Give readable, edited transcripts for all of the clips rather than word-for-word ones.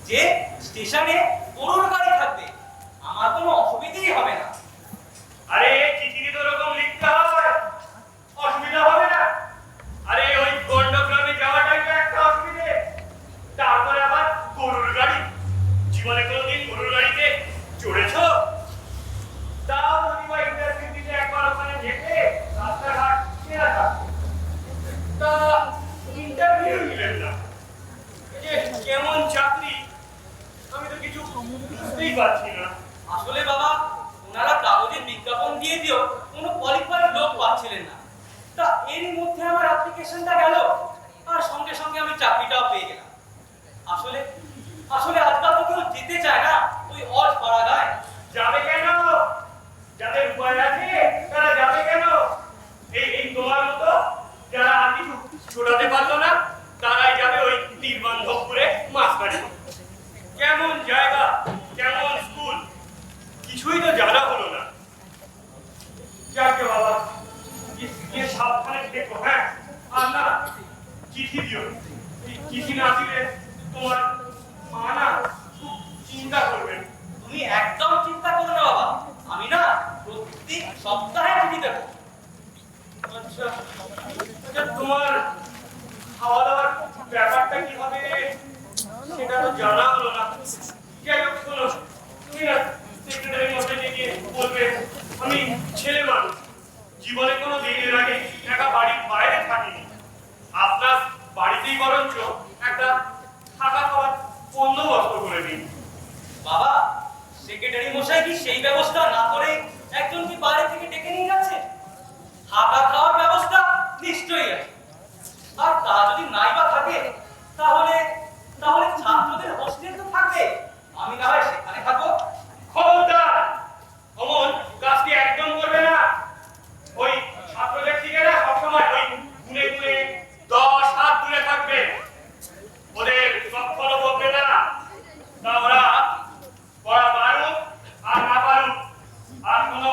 যে স্টেশনে 15 গাড়ি থাকবে, আমার কোনো চড়েছ? তাও যদি বা ইন্টারভিউ দিতে একবার ওখানে যেতে রাস্তাঘাট চেনা থাকতো। তা ইন্টারভিউ নিলেন না, যে কেমন চাকরি আমি তো কিছু বুঝতেই পারছি না। আসলে বাবা, ওনারা কাগজে বিজ্ঞাপন দিয়ে দিও কোনো কোয়ালিফাইড লোক পাচ্ছিলেন না। তা এরই মধ্যে আমার অ্যাপ্লিকেশনটা গেল, আর সঙ্গে সঙ্গে আমি চাকরিটাও পেয়ে গেলাম। আসলে আসলে আজকাল তো কেউ যেতে চায় না ওই অজ পাড়া গায়। যাবে কেন? যাদের উপায় আছে তারা যাবে কেন? এই তোমার মতো যারা আর কিছু ছোটাতে পারলো না তারাই যাবে ওই তীরবান্ধবপুরে মাস্টারি। কেমন জায়গা, কেমন স্কুল, কিছুই তো জানা হলো না। যাকে বাবা, সাবধানে দেখো। হ্যাঁ, আর না চিঠি দিও। চিঠি না দিলে তোমার মা না খুব চিন্তা করবেন। তুমি একদম চিন্তা করো না বাবা, আমি না প্রত্যেক সপ্তাহে চিঠি দেবো। আচ্ছা আচ্ছা, তোমার খাওয়া দাওয়ার ব্যাপারটা কি হবে সেটা তো জানা হলো না। যাই হোক, শোনো, তুমি না সেক্রেটারি মশাইকে গিয়ে বলবে আমি ছেলে মানুষ, জীবনে কোনো দিনের আগে একা বাড়ির বাইরে থাকিনি, আপনার বাড়িতেই বরঞ্চ একটা থাকা খাওয়ার বন্দোবস্ত করে দিন। বাবা, সেক্রেটারি মশাই কি সেই ব্যবস্থা না করে একজনকে বাইরে থেকে ডেকে নিয়ে যাচ্ছে? থাকা খাওয়ার ব্যবস্থা নিশ্চয়ই আছে। আর তা যদি নাই বা থাকে তাহলে তাহলে ছাত্রদের হোস্টেল তো থাকবে, আমি না হয় সেখানে থাকবো। খবরদার অমন কাজটি একদম করবে না। ওই ছাত্রদের থেকে না সবসময় ওই গুনে গুনে 10 হাত দূরে থাকবে। ওদের কখনো বলবে না তা ওরা পড়া পারুক আর না পারুক, আর কোনো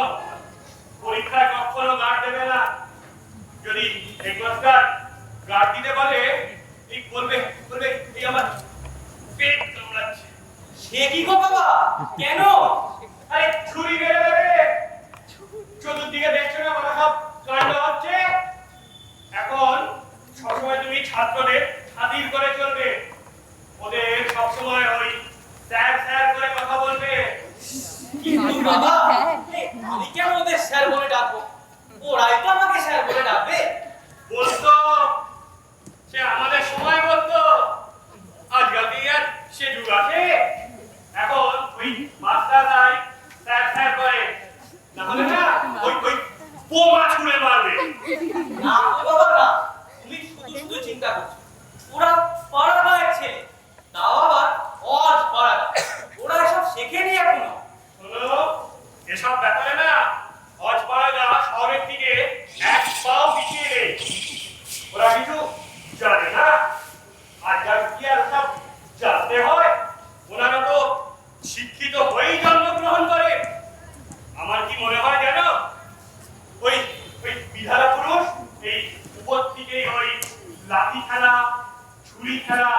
পরীক্ষায় কখনো গার্ড দেবে না। যদি হেডমাস্টার গার্ড দিতে বলে এই বলবে বলবে এই আমার পেট কামড়াচ্ছে। সে কি গো বাবা, কেন? আরে ছুরি বের হবে। চতুর্দিকে দেখছো না বাবা সব কাণ্ড হচ্ছে। এখন সবসময় তুমি ছাত্রদের খাতির করে চলবে, ওদের সবসময় ওই স্যার স্যার করে কথা বলবে। কিন্তু বাবা, আমি কেন ওদের স্যার বলে ডাকবো? ওরাই তো আমাকে স্যার বলে ডাকবে। বলতো, সে আমাদের সময় বলতো, আজকাল কি আর সে যুগ আছে? এখন ওই মাস্টাররাই স্যার স্যার করে, না হলে না ওই ওই বোমা ছুঁড়ে মারবে। না বাবা না, তুমি শুধু শুধু চিন্তা করছো। ওরা পাড়া গায়ের ছেলে, তাও আবার অজ পাড়া। ওরা এসব শেখেনি এখনো। শোনো, এসব ব্যাপারে না অজপাড়া শহরের দিকে এক পাও পিছিয়ে নেই। ওরা কিছু জানে না, আর যার কি আর সব জানতে হয়? ওনারা তো শিক্ষিত হয়েই জন্মগ্রহণ করে। আমার কি মনে হয় জানো, ওই ওই বিধারা পুরুষ এই উপর থেকে ওই লাঠি খেলা, ছুরি খেলা,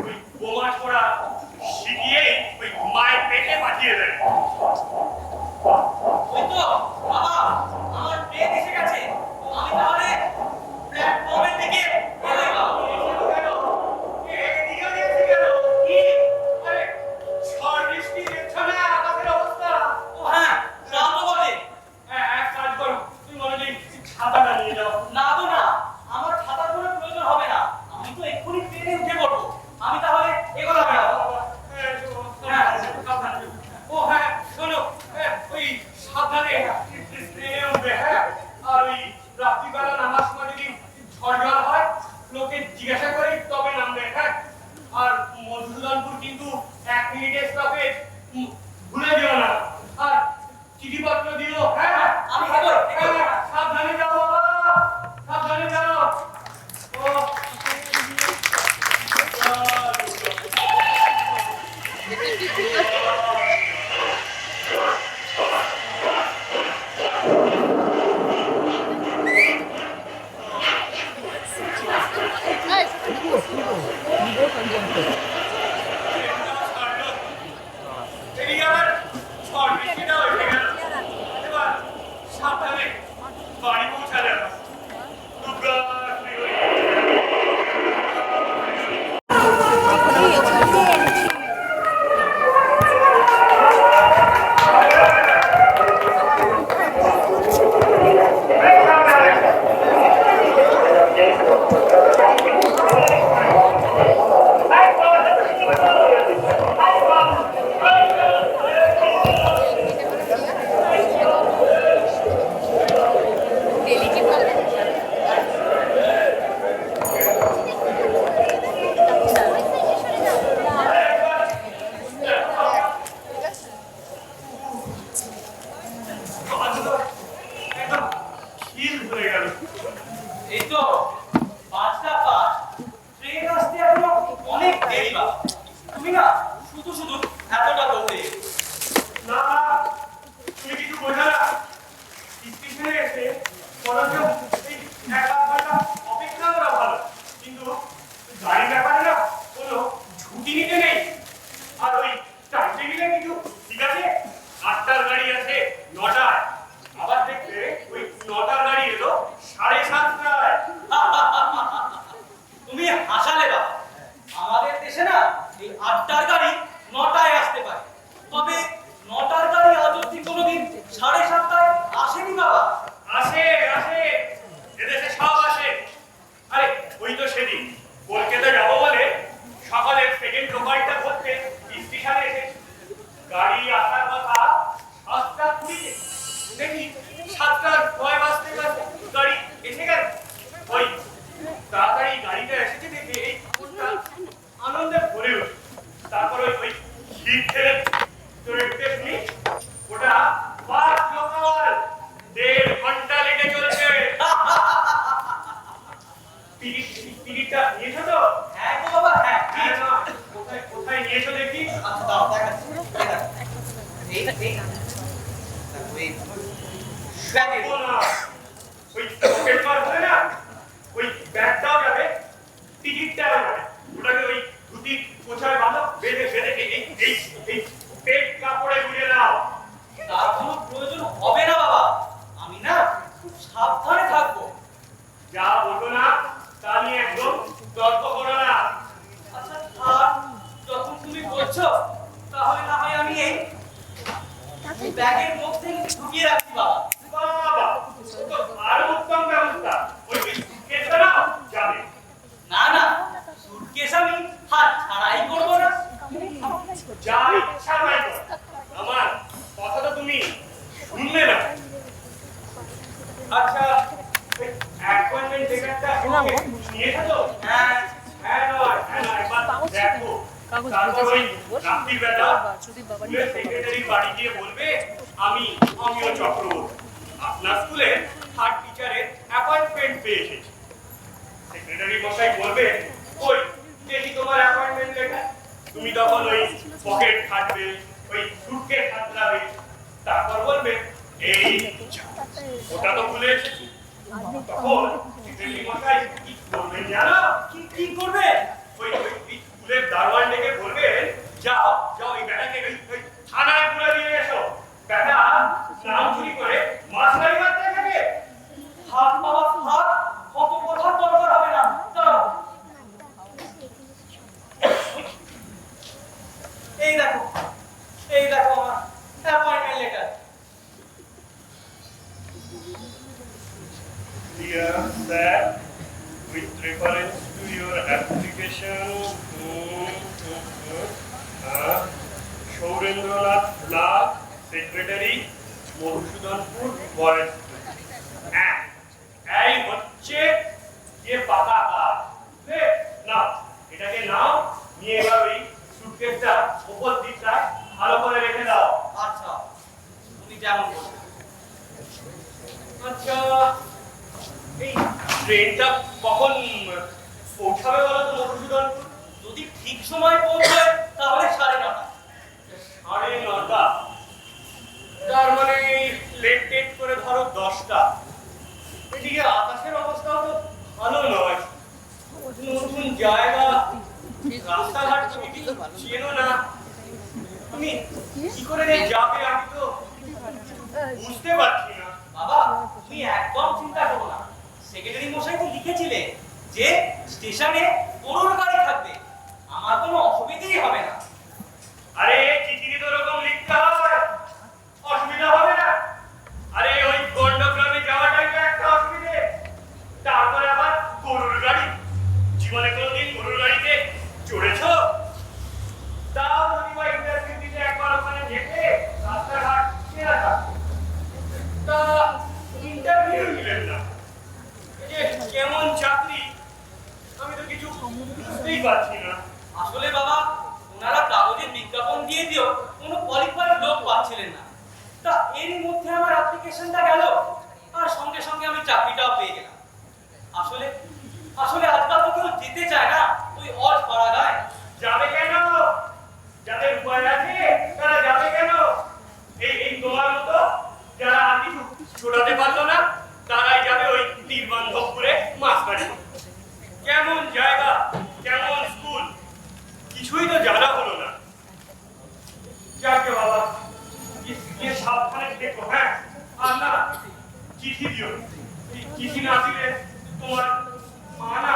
ওই বোমা ছোড়া শিখিয়ে ওই মায়ের পেটে পাঠিয়ে দেয়। ওই তো বাবা, আমার ট্রেন এসে গেছে। আমি তাহলে প্ল্যাটফর্মের দিকে এগোই বাবা। ও হ্যাঁ, তা তো বটে। না তো না, আমার ছাতার কোনো প্রয়োজন হবে না। আমি তো এক্ষুনি ট্রেনে উঠে পড়বো। আমি তাহলে এগোলাম না বাবা। ও হ্যাঁ, শোনো, ওই সাবধানে ট্রেনে উঠবে। হ্যাঁ, আর ওই রাত্রিবেলা নামার সময় যদি ঝড় জল হয় লোকে জিজ্ঞাসা করে তবে নামবে। হ্যাঁ, আর মধুসূদনপুর কিন্তু 1 মিনিটের স্টপেজ, ভুলে যেও না। আর চিঠিপত্র দিও। হ্যাঁ, আমি এগোই। সাবধানে যাও বাবা, সাবধানে যাও। ও বরঞ্চ এই এক আধ ঘন্টা অপেক্ষা করা ভালো। কিন্তু গাড়ির ব্যাপারে না কোনো ঝুঁকি নিতে নেই। আর ওই টাইম টেবিলে কিছু ঠিক আছে, 8টার গাড়ি আছে 9টায়, আবার দেখবে ওই 9টার গাড়ি এলো 7:30টায়। তুমি হাসালে বাবা। আমাদের দেশে না এই 8টার গাড়ি 9টায় আসতে পারে, তবে 9টার গাড়ি আজ অব্দি কোনোদিন 7:30টায় আসেনি বাবা। আসে আসে, এদেশে সব আসে। আরে ওই তো সেদিন কলকাতা যাবো বলে সকালে সেকেন্ড লোকালটা ধরতে স্টেশনে এসে গাড়ি আসার কথা 7:20, দেখি 7:09 বাজতে বাজতে গাড়ি এসে গেল। ওই তাড়াতাড়ি গাড়িটা এসেছে দেখে এই মনটা আনন্দে ভরে উঠে। তারপর ওই ওই সিট ছেড়ে চড়ে শুনি ওটা ফার্স্ট লোকাল, 1.5 ঘন্টা লেগে চলছে। টিকিটটা নিয়েছো তো? হ্যাঁ গো বাবা, হ্যাঁ। হ্যাঁ না, কোথায় কোথায় নিয়েছো দেখি? আচ্ছা দাও দেখাচ্ছি। এই দেখো, ওই ব্যাগে। ও না, ওই পকেট মার ধরে না, ওই ব্যাগটাও যাবে, টিকিটটাও যাবে। ওটাকে ওই ধুতি কোথায় বাঁধো, বেঁধে বেঁধে এই পেট কাপড়ে গুঁজে নাও। তার কোনো প্রয়োজন হবে না বাবা, আমি না খুব সাবধানে থাকবো। যা বলবো না তা নিয়ে একদম তর্ক করো না। আচ্ছা থাক, যখন তুমি বলছো তাহলে না হয় আমি এই ব্যাগের মধ্যে ঢুকিয়ে রাখছি বাবা। বাবা, ও তো আরো উত্তম ব্যবস্থা। ওই সুটকেসটা নাও, যাবে। না না, সুটকেস আমি হাত ছাড়াই করবো না। যা ইচ্ছা তাই করো। আমার কথা তো তুমি শুনলে না। আচ্ছা, অ্যাপয়েন্টমেন্ট লেটারটা নিয়েছো তো? হ্যাঁ হ্যাঁ নয়, একবার দেখো। তারপর ওই রাত্রিবেলা স্কুলের সেক্রেটারির বাড়ি গিয়ে বলবে আমিও চক্রবর্তী আপনার স্কুলের থার্ড টিচারের অ্যাপয়েন্টমেন্ট পেয়ে এসেছি। সেক্রেটারি মশাই বলবে ওই দেখি তোমার অ্যাপয়েন্টমেন্ট লেটার। তুমি তখন ওই পকেট খাটবে, ওই সুটকেস হাতড়াবে, তারপর বলবে এই ওটা তো ভুলে এসেছি। তখন সেক্রেটারি মশাই কি করবেন জানো? কি করবে? ওই স্কুলের দারোয়ান ডেকে বলবেন যাও যাও এই বেটাকে ওই থানায় পুরে দিয়ে এসো। বেটা নাম চুরি করে মাছলারি মারতে থাকে। হাত বাবা হাত, কত কথা দরকার হবে না। দাও। এই দেখো আমার appointment letter. Dear sir, with reference to your application, Shaurendranath Nath, Secretary, Madhusudanpur boys school. হ্যাঁ, এই হচ্ছে যে পাকা কাজ। না, এটাকে নাও, নিয়ে এবার ওই সুটকেসটা উপর দিকটা ভালো করে রেখে দাও। আচ্ছা, তুমি যেমন বলো। আচ্ছা, এই ট্রেনটা কখন পৌঁছাবে বলো তো মধুসূদনপুর? যদি ঠিক সময় পৌঁছায় তাহলে 9:30। 9:30, তার মানে লেট করে ধরো 10টা। এদিকে আকাশের অবস্থাও তো ভালো নয়, নতুন জায়গা, রাস্তাঘাট তুমি চেনো না, তুমি কি করে যে যাবে আমি তো বুঝতে পারছি না। বাবা তুমি একদম চিন্তা করো না, সেক্রেটারি মশাই তো লিখেছিলে যে স্টেশনে গরুর গাড়ি থাকবে, আমার কোনো অসুবিধাই হবে না। আরে চিঠিতে তো ওরকম লিখতে হয়, অসুবিধা হবে না। আরে ওই গন্ডগ্রামে যাওয়াটাই তো একটা অসুবিধে, তারপরে আবার গরুর গাড়ি। জীবনে কোনোদিন গরুর গাড়িতে চড়েছো? তাও যদি বা ইন্টারভিউ দিতে একবার ওখানে যেতে রাস্তাঘাট চেনা থাকতো। তা ইন্টারভিউ নিলেন না, এই যে কেমন চাকরি আমি তো কিছু বুঝতেই পারছি না। আসলে বাবা ওনারা কাগজে বিজ্ঞাপন দিয়ে দিও কোনো কোয়ালিফাইড লোক পাচ্ছিলেন না, তা এরই মধ্যে আমার অ্যাপ্লিকেশনটা গেল আর সঙ্গে সঙ্গে আমি চাকরিটাও পেয়ে গেলাম। আসলে আজকাল তো কেউ যেতে চায় না ওই অজ পাড়া গায়। যাবে কেন? যাদের উপায় আছে তারা যাবে কেন? এই তোমার মতো যারা আর কিছু ছোটাতে পারলো না তারাই যাবে দেখো, হ্যাঁ? আর না, চিঠি দিও। চিঠি না দিলে তোমার মা না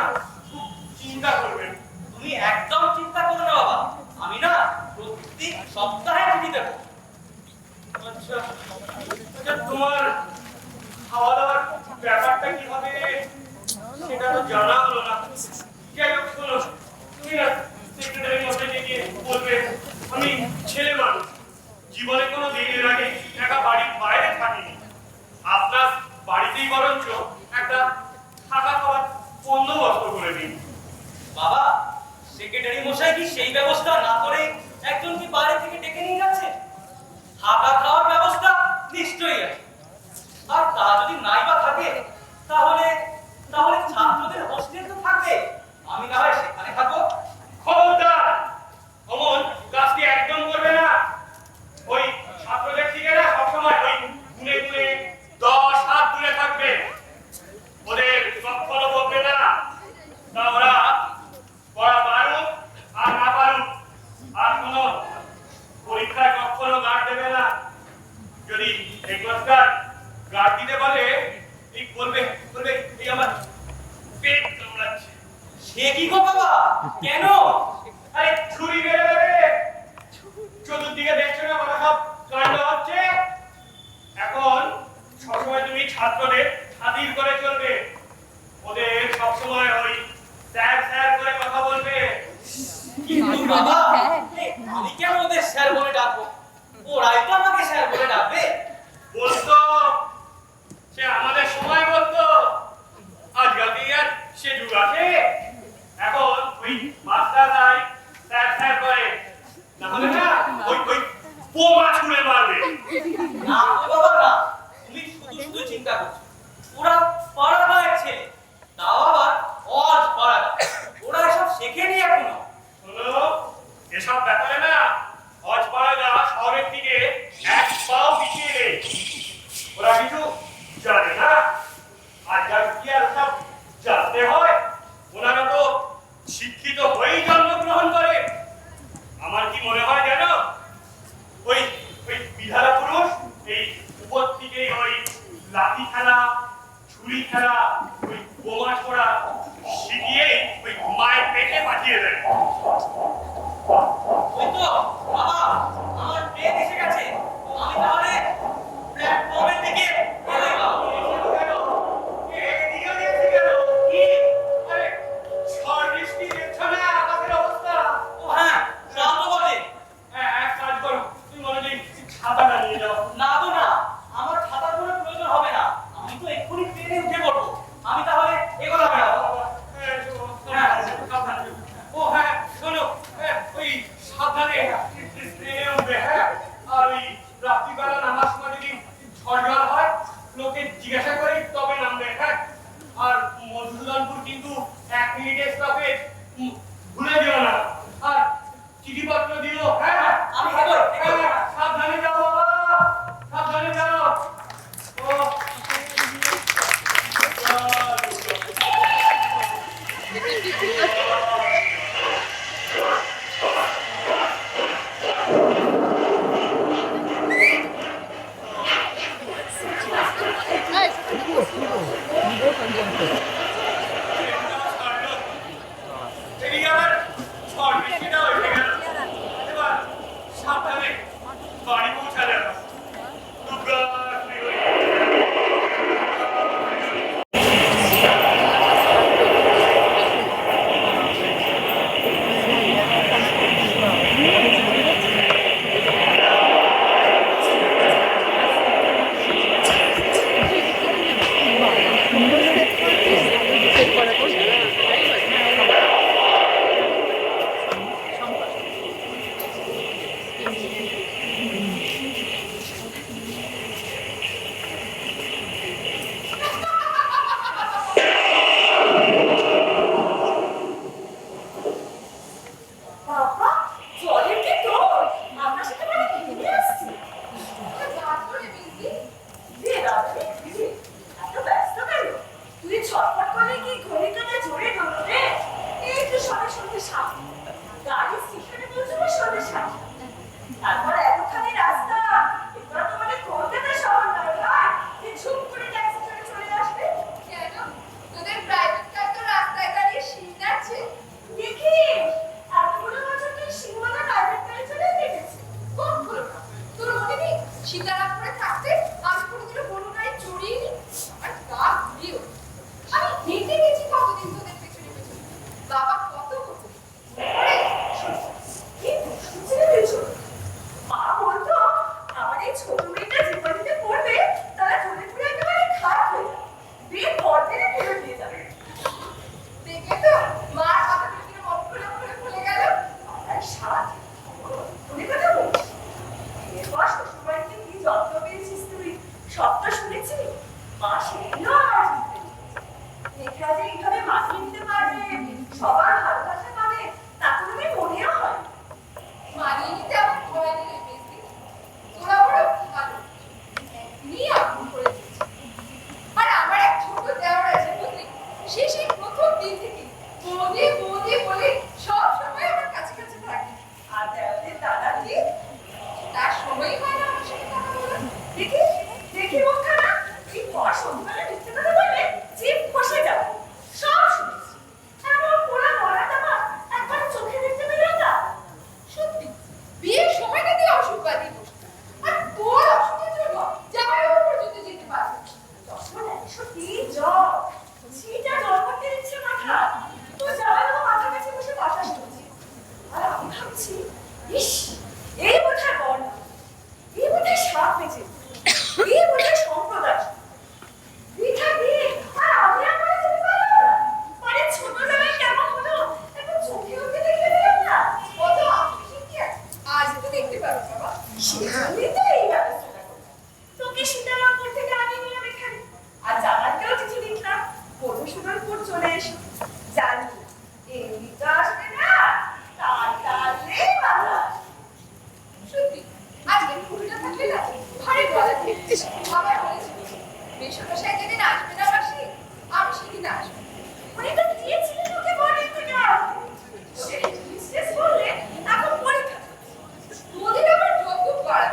খুব চিন্তা করবেন। তুমি একদম চিন্তা করো না বাবা, আমি না প্রত্যেক সপ্তাহে চিঠি দেবো। আচ্ছা, আচ্ছা, তোমার খাওয়া দাওয়ার ব্যাপারটা কি হবে সেটা তো জানা হলো না। যাই হোক, শোনো, তুমি না সেক্রেটারি মশাইকে গিয়ে বলবে আমি ছেলে মানুষ, জীবনে কোনো দিন এর আগে একা বাড়ির বাইরে থাকিনি, আপনার বাড়িতেই বরঞ্চ একটা থাকা খাওয়ার বন্দোবস্ত করে দিন। বাবা, সেক্রেটারি মশাই কি সেই ব্যবস্থা না করে একজনকে বাইরে থেকে ডেকে নিয়ে যাচ্ছে? থাকা খাওয়ার ব্যবস্থা নিশ্চয়ই আছে। আর তা যদি নাই বা থাকে, তাহলে তাহলে ছাত্রদের হোস্টেল তো থাকবে, আমি না হয় সেখানে থাকবো। খবরদার অমন কাজটি একদম করবে না। ওই ছাত্রদের থেকে না সবসময় ওই গুনে গুনে 10 হাত দূরে থাকবে, ওদের কখনো বলবে না। তা ওরা পড়া পারুক আর না পারুক, আর কোনো পরীক্ষায় কখনো গার্ড দেবে না। যদি এই ক্লাসটার গার্ড দিতে বলে, এই বলবে বলবে এই আমার পেট কামড়াচ্ছে। সে কি গো বাবা, কেন? আরে ছুরি বের হবে, চতুর্দিকে দেখছো না বড় সব কাণ্ড হচ্ছে। এখন সবসময় তুমি ছাত্রদের খাতির করে চলবে, ওদের সবসময় ওই স্যার স্যার করে কথা বলবে। কিন্তু বাবা, আমি কেন ওদের স্যার বলে ডাকবো? ওরাই তো আমাকে স্যার বলে ডাকবে। বলতো, সে আমাদের সময় বলতো, আজকাল কি আর সে যুগ আছে? এখন ওই মাস্টাররাই স্যার স্যার করে, না হলে না ওই ওই বোমা ছুঁড়ে মারবে। না গো বাবা না, তুমি শুধু শুধু চিন্তা করছো। ওরা পাড়া গায়ের ছেলে, তাও আবার অজ পাড়া। ওরা এসব শেখেনি এখনো। শোনো, এসব ব্যাপারে না অজপাড়া শহরের দিকে এক পাও পিছিয়ে নেই। ওরা কিছু জানে না, আর যার কি আর সব জানতে হয়, ওনারা তো শিক্ষিত হয়েই জন্মগ্রহণ করে। আমার কি মনে হয় জানো, ওই ওই বিধারা পুরুষ এই উপর থেকে ওই লাঠি খেলা, ছুরি খেলা, ওই বোমা ছোড়া শিখিয়ে ওই মায়ের পেটে পাঠিয়ে দেয়। ওই তো বাবা, আমার ট্রেন এসে গেছে। আমি তাহলে প্ল্যাটফর্মের দিকে এগোই বাবা। ও হ্যাঁ, তাও তো বটে। না গো না, আমার ছাতার কোনো প্রয়োজন হবে না। আমি তো এক্ষুনি ট্রেনে উঠে পড়বো। আমি তাহলে এগোলাম না বাবা। জিজ্ঞাসা করে তবে নামবে, হ্যাঁ? আর মধুসূদনপুর কিন্তু 1 মিনিটের স্টপেজ, ভুলে যেও না। আর চিঠিপত্র দিও, হ্যাঁ? আমি এগোই, এগোই। হ্যাঁ, সাবধানে যাও বাবা, সাবধানে যাও। ও সীতারামপুরে থাকতে আমি কোনোদিনও কোনো গাড়ি চড়িনি। আর গা ঘুরিয়েও আমি হেঁটে গেছি কতদিন তোদের পেছনে পেছনে। বাবা কত করতো মা বলতো আমার এই ছোট মেয়েটা যে বাড়িতে পড়বে তারা চলে ঘুরে একেবারে খারাপ হয়ে যাবে, বিয়ে পরদিনে ফেরত দিয়ে যাবে। দেখে তো মার মাথাটা কিরকম অক্ষরে অক্ষরে খুলে গেল। আমার সাথ তুমি কথা বলছি এরপর শ্বশুরবাড়িতে কি যত্ন পেয়েছিস তুই সব তো শুনেছি। মা সেগুলো আমার মেয়েরা যে এইভাবে মানিয়ে নিতে পারবে, সবার ভালোবাসা পাবে, তা তো তুমি মনেও হয়। মানিয়ে নিতে আমার ভয় নেই রে বেশি, তোরা বড় ভালো একদিনই আপন করে দিয়েছে। আর আমার এক ছোট দেওয়ার আছে বুঝলি, সে সেই প্রথম দিন থেকে বৌদি বৌদি বলে সব সময় আমার কাছে কাছে থাকে। আর দেওয়াদের দাদা কি তার সময় হয় না আমার সাথে কথা বলার। দেখি দেখি মুখখানা এই পর সন্ধ্যাবেলা মিথ্যে কথা বলবে জিভ খসে যাবে। সব শুনেছি এমন পোড়া মরা দামা একবার চোখে দেখতে পেলাম না। সত্যি বিয়ের সময়টাতে অসুখ বাঁধিয়ে বসতো, আর তোর অসুখের জন্য জামাইবাবু পর্যন্ত যেতে পারবে। তখন 103 জ্বর, সেটা জ্বর করতে দিচ্ছে মাথা। তো জামাইবাবু মাথার কাছে বসে বাসা শুনছি। আর আমি ভাবছি ইস এই বোধহয় বর না, এই বোধহয় সাপ পেয়েছে, এই বোধহয় সম্প্রদায়। পিঠা দিয়ে আর আমি আমার যেতে পারলাম না। মানে ছোট জামাই কেমন হলো এখন চোখে ওকে দেখে দিলাম না। কত আফসোস কি আছে আজ তো দেখতে পারো বাবা, সেখানেই তো এই ব্যবস্থাটা করলাম। তোকে সীতারামপুর থেকে আনিয়ে নিলাম এখানে, আর জামাইকেও চিঠি লিখলাম মধুসূদনপুর চলে এসো। জানি এমনি তো আসবে না, তার টানলে বাধা আসবে। সত্যি আজকে ফুলটা থাকলে না ভারী গলা থেকে আবার বলেছিল মেশমশাই যেদিন আসবে না মাসি আমি সেদিন আসবো। উনি তো দিয়েছিলেন তোকে বলে থেকে সেই মিস্টেস বললে এখন পরীক্ষা তোদের আবার যতটুকু করা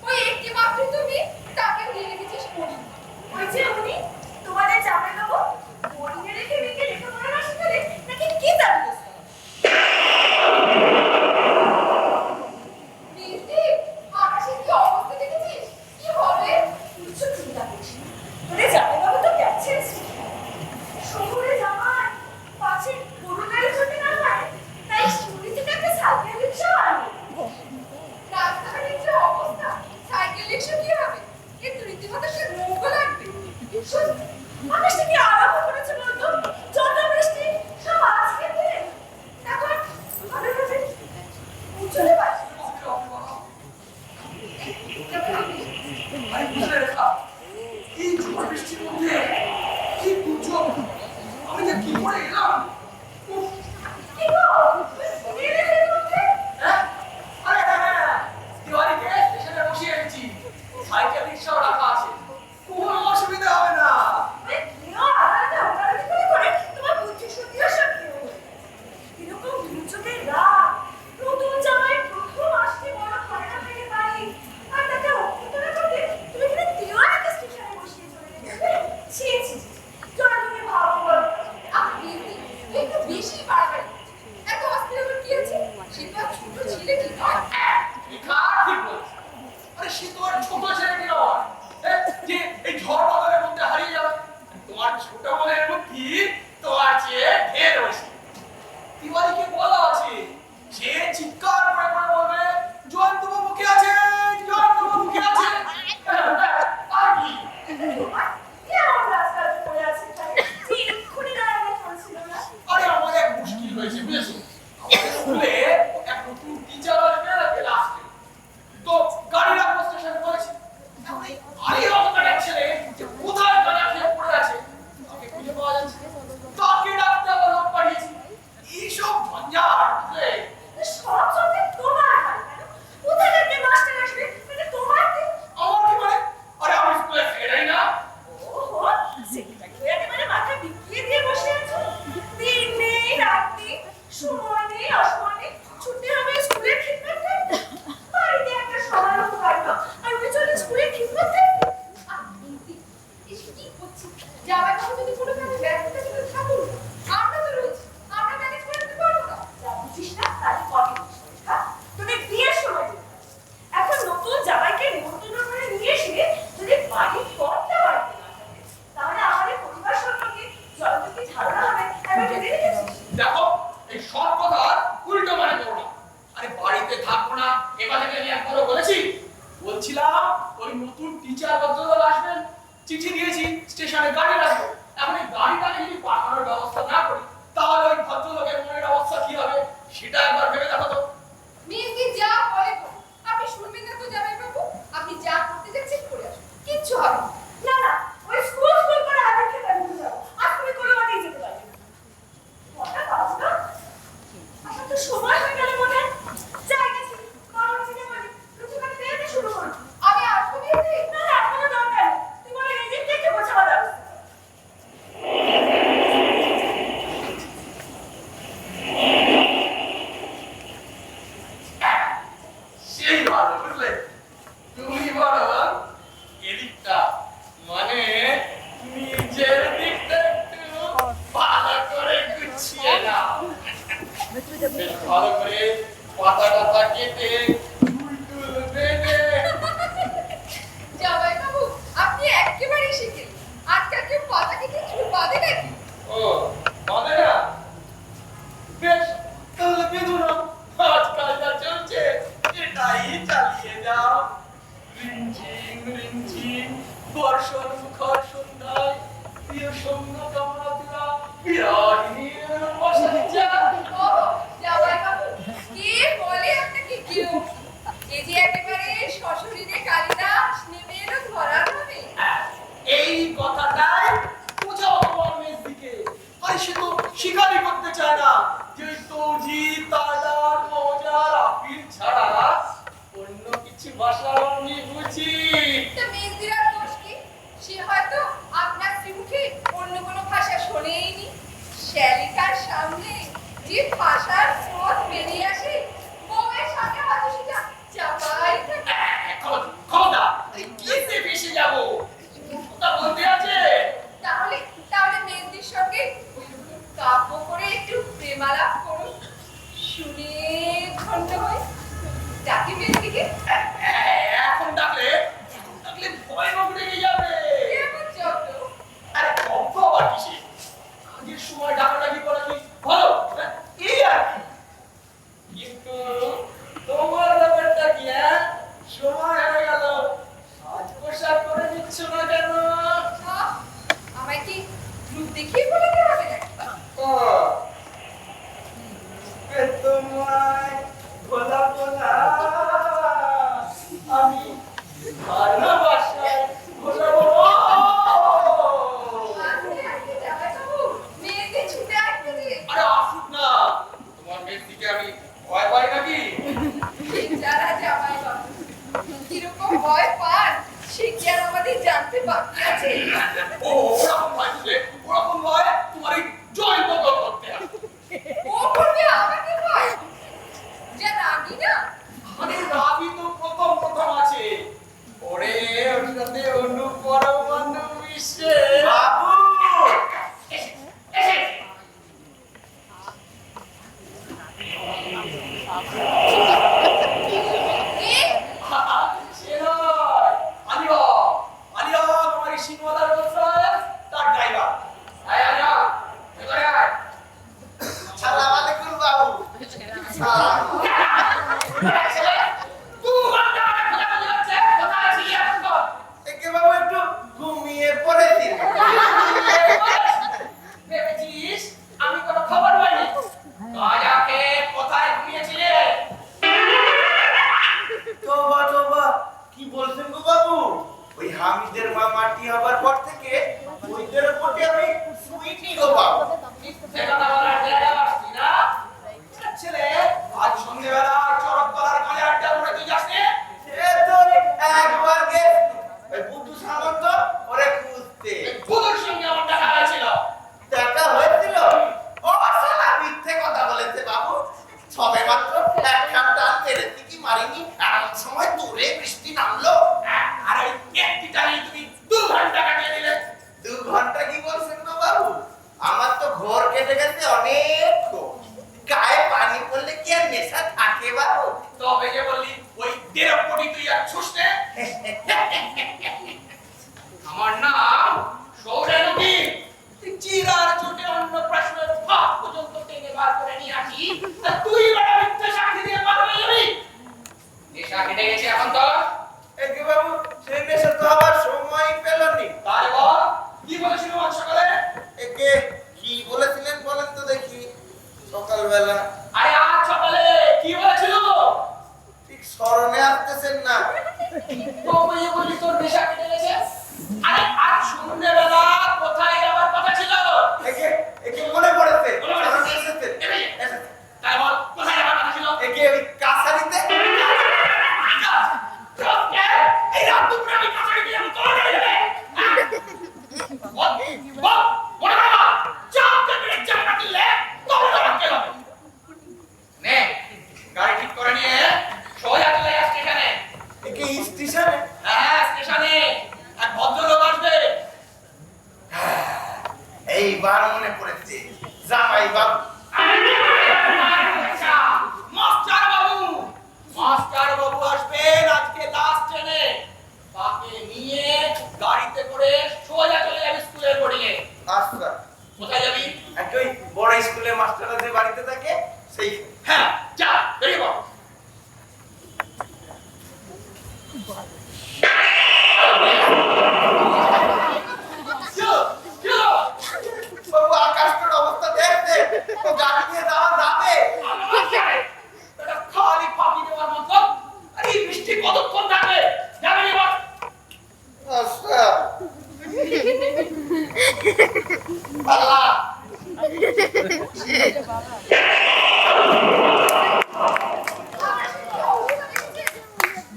ওই একটি মাত্র তুমি তাকে নিয়ে রেখেছিস পড়ি। ওই যে উনি তোমাদের জামাই বাবু পড়িয়ে রেখে মেয়েকে লেখাপড়া না শিখালে নাকি কি দাঁড়িয়ে আকাশের কি অবস্থা দেখেছিস? কি হবে? কিছু চিন্তা করিস না। তোদের জামাইবাবু তো গেছেন শহরে জামাই পাছে গরু গাড়ি চলতে না পারে, তাই শিউরি থেকে একটা সাইকেল রিক্সা আনবো। রাস্তাঘাটের যে অবস্থা সাইকেল রিক্সা কি হবে? কিন্তু রীতিমতো সে রোগও লাগবে। সত্যি আকাশটা কি আরম্ভ করেছে বলতো? যত বৃষ্টি সব আজকে দিনে এখন ভাবে ভাবে উঠলে পারছি আরে বুঝলে রেখা, এই ঝড় বৃষ্টির মধ্যে কি দুর্যোগ, আমি যে কি করে এলাম। উফ, কি গো মেরে ফেলে উঠে হ্যাঁ? আরে হ্যাঁ, তিওয়ারিকে স্টেশনে বসিয়ে এসেছি, সাইকেল রিক্সাও রাখা আছে, কোনো অসুবিধা হবে না। ওই কিও আলাদা ওকালতি করে তোমার বুদ্ধি শুদ্ধিও সব কি হলো? এরকম দুর্যোগের রাত নতুন জামাই প্রথম আসতে বড় খরচা থেকে পারি, আর তাকে অভ্যর্থনা করতে তুমি কিনা তিওয়ারিকে স্টেশনে বসিয়ে চলে গেলে। ছি ছি জল তুমি ভাবো বলো আপনি একটু বেশি বাড়াবাড়ি এত অস্থির হবার কি আছে? সে তো আর ছোট ছেলে কি নয়। রেখা ঠিক বলছে, আরে সে তো আর ছোট ছেলেটি নয় যে এই ঝড় বাদলের মধ্যে হারিয়ে যাবে। তোমার ছোট বোনের বুদ্ধি তোমার চেয়ে ঢের বেশি। তিওয়ারিকে বলা আছে যে চিৎকার করে করে বলবে জয়ন্ত বাবু কে আছে, জয়ন্ত বাবু কে আছে। আর কি তোমার কেমন রাস্তা পড়ে আছে তাই যে এক্ষুনি দাঁড়ানো চলছিল না। আরে আমার এক মুশকিল হয়েছে বুঝেছো, আমাদের স্কুলে এক নতুন টিচার আসবে না ক্লাসে, তো গাড়ি রাখবো স্টেশনে বলেছি। এখন এই আরে অবকারের ছেলে যে কোথায় গাড়ি খেয়ে পড়ে আছে তাকে খুঁজে পাওয়া যাচ্ছে না। তাকে ডাকতে আবার লোক পাঠিয়েছি। এইসব ঝঞ্ঝাট বুঝলে। সব চলতে চিঠি দিয়েছি স্টেশনে গাড়ি রাখবো। এখন এই গাড়িটাকে যদি পাঠানোর ব্যবস্থা না করি তাহলে ওই ভদ্রলোকের মনের অবস্থা কি হবে সেটা একবার ভেবে দেখো তো। মিসকে যা বলে গো, আপনি শুনবেন না তো জামাই বাবু, আপনি যা করতে যাচ্ছেন করে আসুন, কিচ্ছু হবে না। না না, ওই স্কুল করে আগে খেতে আমি যাবো, আজ তুমি কোনো মানেই যেতে পারবে না। কটা বাজে না? আমার তো সময় হয়ে গেল মনে হয়। যাই গেছি, মামা চিনে বলি, রুটি খাতে বেরোতে শুরু করুন। আমি আসবো বিয়েতে, না না এখনো দরকার নেই। তুই বলে নিজের থেকে বোঝাবার ব্যবস্থা। সেই ভালো বুঝলে, তুমি বলো এদিকটা মানে নিজের দিকটা একটু ভালো করে গুছিয়ে নাও। বেশ ভালো করে পাতা টাতা কেটে টুল টুল বেঁধে। জামাই বাবু, আপনি একেবারে শিখেন। আজকাল কেউ পাতা কেটে চুল বাঁধে নাকি? ও বাঁধে না? বেশ তাহলে বেঁধো না, আজকাল যা চলছে এটাই চালিয়ে যাও। রিমঝিম রিমঝিম বর্ষণ মুখর সন্ধ্যায় প্রিয় সঙ্গ কামনা দিলা বিরাহিনীর বসে যা। ও জামাই বাবু, কে বলে আপনাকে কেউ? এই যে একেবারে শ্বশুরিনে কালিদাস নেমে এলো ধরার নামে। এই কথাটাই বুঝাও তোমার মেয়ের দিকে। আরে সে তো স্বীকারই করতে চায় না যে ওই তৌজি তালার মজার আপিল ছাড়া অন্য কিছু ভাষা আমি বুঝি। তা মেজদিরার দোষ কি? সে হয়তো আপনার শ্রীমুখে অন্য কোনো ভাষা শোনেইনি। শ্যালিকার সামনে যে ভাষার স্রোত বেরিয়ে আসে, বউয়ের সাথে হয়তো সেটা চাপাই থাকে। খোদা কিসে ভেসে যাবো ওটা বলতে আছে। তাহলে তাহলে মেজদির সঙ্গে কাব্য করে একটু প্রেমালাপ করুন, শুনে ঘন্ট হয়। ডাকি মেজদিকে। এখন ডাকলে ভয় মগ্নে যাবে। কেমন যত আরে কত আবার কিসে কাজের সময় ডাকাডাকি করা কি ভালো? এই আর কি। কিন্তু তোমার ব্যাপারটা কি? সময় হয়ে গেল, সাজ পোশাক করে দিচ্ছ না কেন? আমায় কি রূপ দেখিয়ে বলে দেওয়া হবে নাকি? তোমায় ভোলা ভোলা আমি ভালোবাসায় ভোলাবো। আজকে আজকে জামাই বাবু, মেয়েকে ছুটে আসতে দিয়ে। আরে আসুক না, তোমার মেয়ের দিকে আমি ভয় পাই নাকি? বেচারা জামাই বাবু, কিরকম ভয় পান সে কি আর আমাদের জানতে বাকি আছে? ওরকম ভয় দিলে ওরকম ভয় তোমার এই জয় বদল করতে হবে। ও করবে আমাকে ভয়? যা রাগি না। মানে রাবি তো প্রথম আছে, ওরে ওর সাথে অনুপরমাণু মিশে। বাবু কি? সে নয়, আলিয়া আলিয়া তোমার এই সিংহদার রোসায় তার ড্রাইভার। আয় আলিয়া এবারে আয়। সালাম আলাইকুম বাবু। সালাম। একে বাবু একটু ঘুমিয়ে পড়েছি। ভেবেছিস আমি কোনো খবর পাইনি? কাজাকে কোথায় ঘুমিয়েছিলে? তোবা তোবা, কি বলছেন গো বাবু? ওই হামিদের মা মাটি হবার পর থেকে ওইদের প্রতি আমি সুইটি গো বাবু। মিথ্যে কথা বলার জায়গা আসছি না? ছেলে আজ সন্ধ্যেবেলা চরকতলার গানে আড্ডা করে তুই যাস নে? সে তো একবার গেছি ওই বুদ্ধু সামন্ত ওরে খুঁজতে। বুধুর সঙ্গে আমার দেখা হয়েছিল। দেখা হয়েছিল? ও শালা মিথ্যে কথা বলেছে বাবু। সবে মাত্র একখান টান মেরেছি কি মারিনি, এমন সময় দূরে বৃষ্টি নামলো। আর ওই একটি টানে তুমি 2 ঘন্টা কাটিয়ে দিলে। 2 ঘন্টা কি বলছেন গো বাবু? আমার তো ঘোর কেটে গেছে অনেক ঘোর। গায়ে পানি পড়লে কি আর নেশা থাকে বাবু? তবে যে বললি ওই 1.5 কোটি তুই আর ছুস নে। আমার নাম সৌরানুকি। তুই চিরার চোটে অন্য প্রশ্নের ফাঁক পর্যন্ত টেনে বার করে নিয়ে আসি, আর তুই বড় মিথ্যে সাক্ষী দিয়ে পার হয়ে যাবি। নেশা কেটে গেছে এখন তোর? একে বাবু সেই নেশা তো আবার সময় পেলনি। তাহলে এইবার মনে পড়েছে জামাই বাবু। মাস্টার বাবু আসবেন আজকে লাস্ট ট্রেনে। তাকে নিয়ে গাড়িতে করে সোজা চলে যাবে স্কুলের বোর্ডিংয়ে। আচ্ছা, কোথায় যাবি? একই বড় স্কুলের মাস্টাররা যে বাড়িতে থাকে সেই। হ্যাঁ, যা বেরিয়ে পড়। বাবু আকাশটার অবস্থা দেখতে তো গাড়ি নিয়ে যাওয়া যাবে? এটা খালি ফাঁকি দেওয়ার মতো। আরে এই বৃষ্টি কতক্ষণ থাকবে? যাবে এবার। আচ্ছা আল্লাহ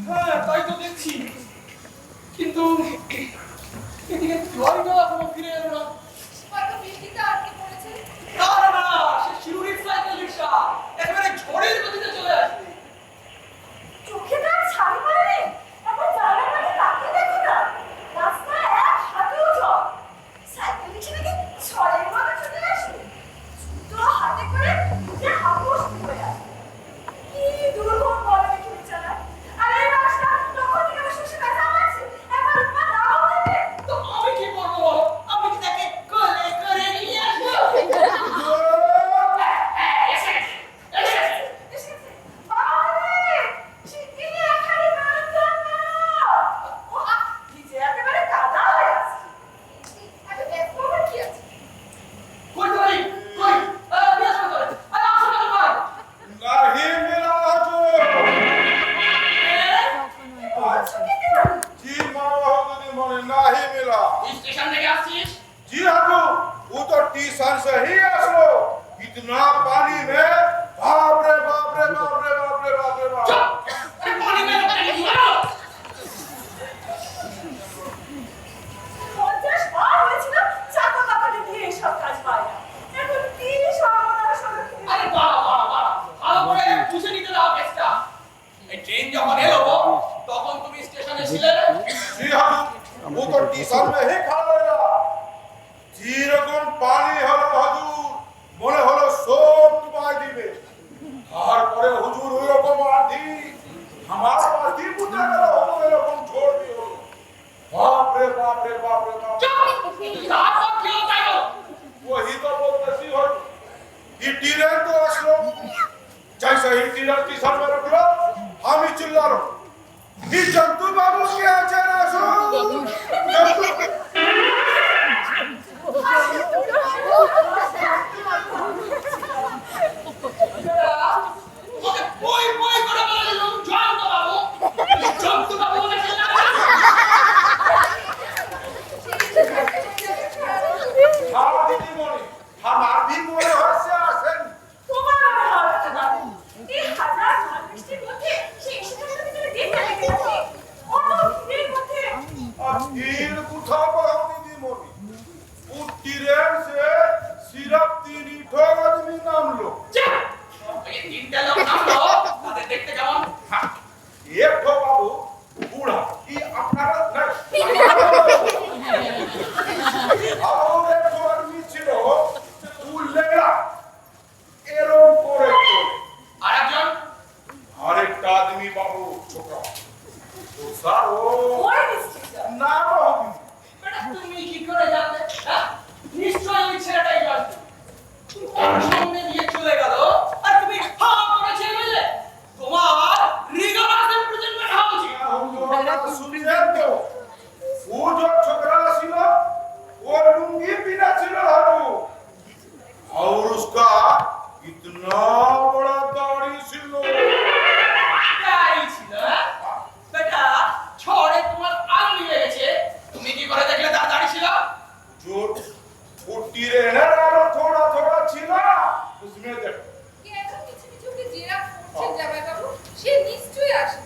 হ্যাঁ, তাই তো দেখছি। কিন্তু এদিকে জলটা এখনো ফিরে এলো না। হয়তো বৃষ্টিতে আটকে পড়েছে। না না না, সে শিরুরির সাইকেল রিক্সা একেবারে ঝড়ের গতিতে চলে আসবে। চোখে তার ছাই পড়েনি। একবার জানালার কাছে তাকিয়ে দেখো না। রাস্তায় এক হাঁটুও জল। সাইকেল রিকশা থেকে ঝড়ের মতো ছুটে আসে। জুতো হাতে করে নিজের হাঁপুস হয়ে আসে। কি দুর্গম বলে দেখি বেচারা। আর এই মানুষটা তখন থেকে আমার শ্বশুর কাছে আমাচ্ছে। একবার উপমা দাও দেবে। তো আমি কি করবো বলো? আমি কি তাকে কোলে করে নিয়ে আসবো? এসেছে। বাবারে! শিগগিরই এখানে গান গান না। ও ভিজে একেবারে কাদা হয়ে আছে। এত ব্যস্ত হওয়ার কি আছে? কই কই কই নিয়ে আসো করে। আরে আসো না ভাই। নাহি মিলা হুজুর। বলছো কি তুমি? জি মাওয়া হুজুর মনে নাহি মিলা। স্টেশন থেকে আসছিস? जी हाँ वो तो टीसन से ही असलो इतना पानी में बाप रे बाप रे बाप रे बाप रे बाप रे बाप চুপ! আরে পানি মেরে ওখানে কি করো? 50 বার হয়েছিল চাকা কাপড়ে দিয়ে এসব কাজ পায় না। এখন কি সর্বনাশ হলো কি? আরে বাবা বাবা বাবা, ভালো করে বুঝে নিতে দাও কেসটা। এই ট্রেন যখন এলো তখন তুমি স্টেশনে ছিলে। जी हाँ वो तो टीसन में ही खा लेगा जी रकम पानी हलो हजूर মনে হলো সব ডুবাই দিবে তারপরে হুজুর ওই রকম আঁধি আমার পাখি পুঁতে গেল হলো এরকম ঝড় দিয়ে হলো বাপ রে বাপ রে বাপ রে বাপ চুপ! তারপর কি হলো তাই বলো। वही तो बोलती हो ये टीरेन तो असलो जैसे ही टीरेन टीशन में रख लो हम ही चिल्ला लो ये जंतु बाबू के आचार असो ওকে বই বই করে বলে দিলাম জন্তু বাবু। জন্তু বাবু বলে চিল্লা না। हाँ दीदी मोनी हमार भी मोने होसे आसेन তোমার মনে হয় না। এই হাজার ঝড় বৃষ্টির মধ্যে সেই স্টেশনের ভিতরে দেখতে লেগে গেছে। অত ভিড়ের মধ্যে और तीर कुथा पर हम दीदी मोनी वो टीरेन से सिर्फ 3 ही ठोक आदमी नाम लो চুপ! এই তিনটা লোক নামলো, তাদের দেখতে কেমন? हाँ एक ठो बाबू बूढ़ा ये अपना नहीं और एक ठो आदमी छिलो उल्लेला एरम करे करे আরেকজন? আরেকটা আদমি বাবু ছোকরা তো স্যার ও ওই স্টেশন। না বাবু বেটা তুমি কি করে জানলে? হ্যাঁ? নিশ্চয়ই ওই ছেলেটাই জানতো। তোমার সামনে দিয়ে চলে গেল আর তুমি হা করে ছেড়ে দিলে। তোমার রিগার্স রিপ্রেজেন্টেটিভ হওয়া উচিত। सुनिए तो वो जो छोकरा ছিল वो लुंगी पीना ছিল हारू और उसका इतना बड़ा दाढ़ी ছিল তাই ছিল, হ্যাঁ? বেটা ঝড়ে তোমার আঙুলি লেগেছে, তুমি কি করে দেখলে তার দাড়ি ছিল? जो फुट्टी रे ना थोड़ा थोड़ा ছিল उसमें देख কে এত কিছু কিছু কি জেরা করছেন জামাই বাবু? সে নিশ্চয়ই আসে।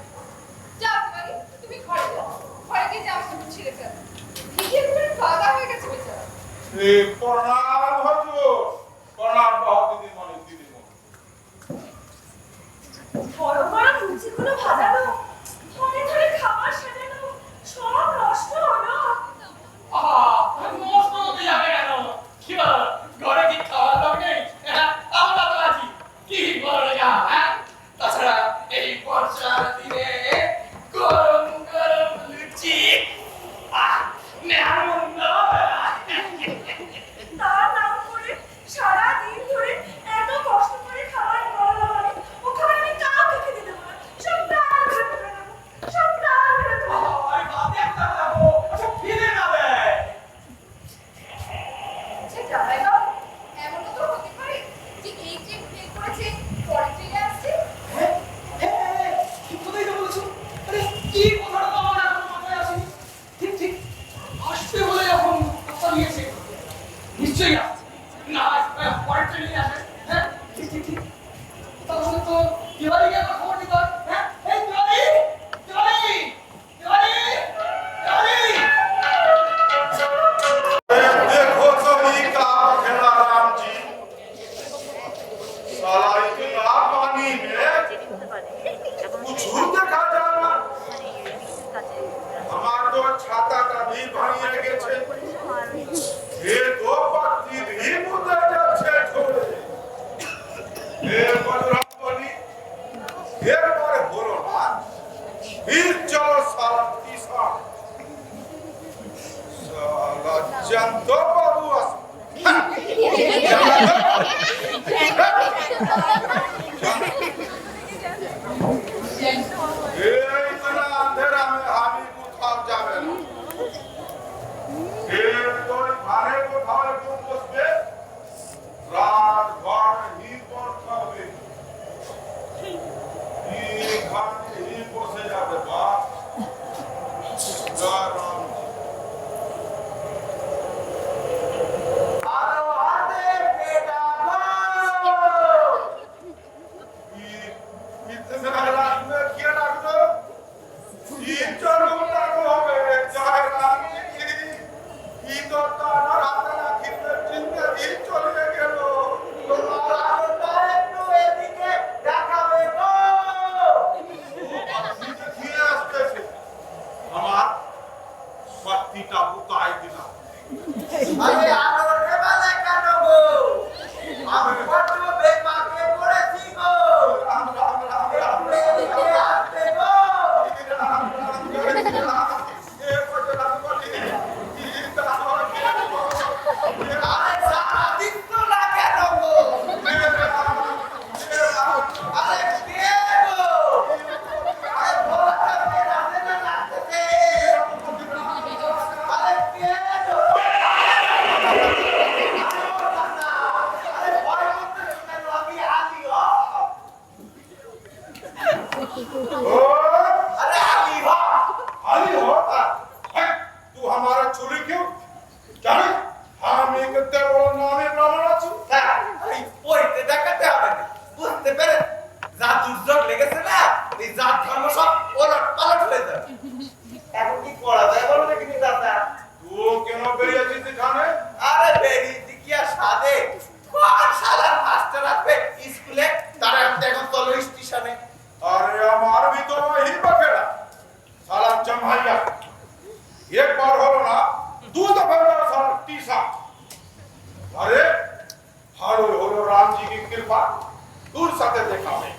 যাও তোমাকে তুমি ঘরে যাও। ঘরে গিয়ে জামা কাপড় ছিঁড়ে ফেলো। ভিজে পুরো কাদা হয়ে গেছে বেচারা। ए प्रणाम हजूर प्रणाम बहुत दीदी मनी বড় বড় লুচিগুলো ভাজানো, ধরে ধরে খাবার সাজানো, সব নষ্ট হলো। আহা, নষ্ট হতে যাবে কেন? কি বলো? জ্যান্ত বাবু আছে এই তোরা আন্ধেরা में हामी কোথাও যাবে না তোর ঘরে কোথাও একটু বসবে রাত ভর হি পড়তে হবে ঘরে হি বসে যাবে বাপ জয় রাম আরে আলোর বেলা কেন গো আমি বড় বেপাকে পড়েছি গো রাম রাম রাম রাম এদিকে আসতে গো রাম রাম এ কত রাম বলি আরে সারা দিন তো না কেন গো আরে কে গো আরে বলা কে রাতে না লাগতে আরে কে গো अरे आली हो तू हमारा चोरी क्यों जाने हम एक तेरे नामे ब्राह्मण आछू এই পড়তে দেখাতে হবে না বুঝতে পেরে যা দুর্যোগ লেগেছে না এই জাত ধর্ম সব ওলট পালট হয়ে যাবে এখন কি করা যায় বলো দেখি দাদা तू क्यों বেরিয়েছিস এখানে আরে বেরিয়েছি কি আর সাদে কোন শালার মাস্টার আসবে স্কুলে তারা এখন চলো স্টেশনে अरे हमार भी तो वही बखेड़ा साला जमाइया एक बार हो ना दो दफा मेरा साला तीसरा अरे हारो होलो राम जी की कृपा दूर साथे देखा मैं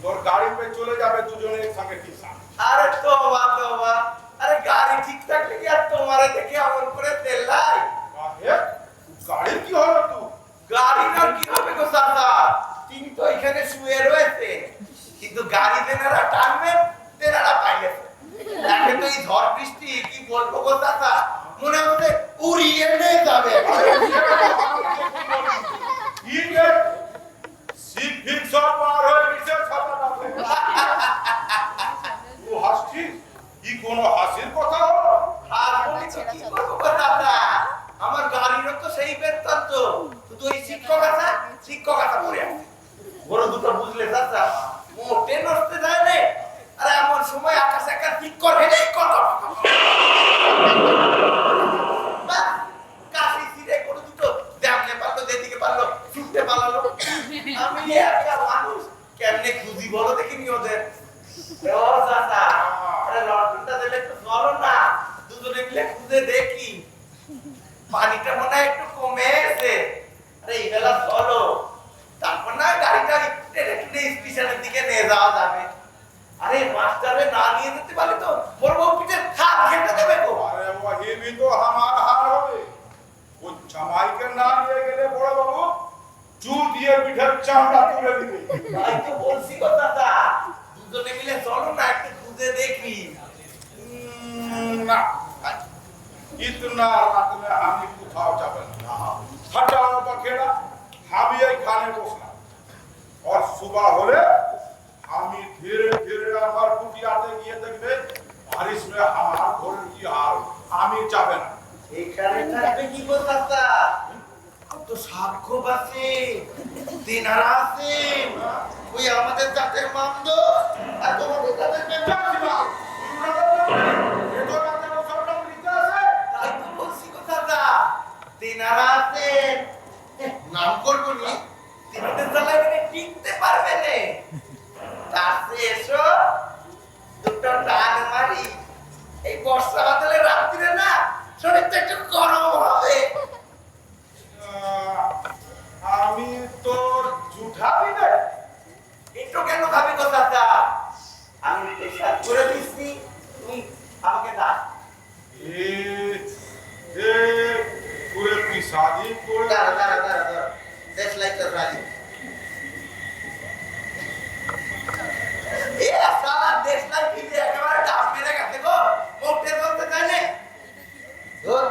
और गाड़ी पे चले जावे দুজনে एक संगे तीसरा আরে তোবা আরে গাড়ি ঠিকঠাক লেগে আর তোমারে দেখে আমন করে তেলাই काहे गाड़ी की হলো तू গাড়ি না কি হবে গো চাচা তিন তো এখানে শুয়ে রয়েছে কিন্তু গাড়ি দেনারা টানবে তেনারা পাইলে দেখে তো এই ঝড় বৃষ্টি কি বলবো গো চাচা মনে হচ্ছে উড়িয়ে নিয়ে যাবে ठीक है सीख फिक सब पार হয়ে গেছে ছাতা না ও হাসছি কি কোনো হাসির কথা হলো আর বলেছি কি করবো গো চাচা আমার গাড়িরও তো সেই বেতন তো শুধু ওই শিক্ষক আছে পড়ে আছে বড় দুটো বুঝলে চাচা মোটে নষ্ট যায় না আরে এমন সময় আকাশ একা ঠিক করে নেই কত কাশি সিরে করে দুটো যেমনে পারলো যেদিকে পারলো ছুটতে পারলো আমি একা মানুষ কেমনে খুঁজি বলো দেখিনি ওদের ও চাচা আরে লটনটা দিলে একটু চলো না দুজনে মিলে খুঁজে দেখি পানিটা মনে হয় একটু কমেছে আরে এই বেলা চলো তারপর না গাড়িটা টেনে স্টেশনের দিকে নিয়ে যাওয়া যাবে আরে মাস্টারে না নিয়ে যেতে পারলে তো বড় পিঠে খাপ খেতে দেবে গো अरे वही भी तो हमारा हाल होवे वो जमाई के ना लिए गेले बड़ा बाबू चूल দিয়ে পিঠের চামড়া তুলে দিবে ভাই তো বলছি গো দাদা দুজনে মিলে চলো না একটু খুঁজে দেখি না इतना रात में हम কোথাও যাবে না हटाओ बखेड़ा हम ये खाने बसना और सुबह होले আমি ধীরে ধীরে আমার কুটিয়াতে গিয়ে দেখবে বারিশ में हमारा घर की हाल আমি যাবে না এখানে থাকবে কি গো দাদা তো সাক্ষ্য আছে দিনারা আছে ওই আমাদের জাতের মামদ আর তোমাদের জাতের মেম্বার তাই তো বলছি গো দাদা দিনারা আছে নাম করবো নি তিনটে জ্বালায় মানে টিকতে পারবে না তাতে এসো দুটো টান মারি এই বর্ষা বাদলে রাত্রিরে না শরীরটা একটু গরম হবে আমি তোর জুঠাবি না একটু কেন খাবি গো দাদা আমি পেশাব করে দিচ্ছি शादी করে দাঁড়া দেশ লাইক রাজি এ সালা দেশ লাইক কি একেবারে ডাব মেরে গেছে গো মোটে বলতে চাই না ধর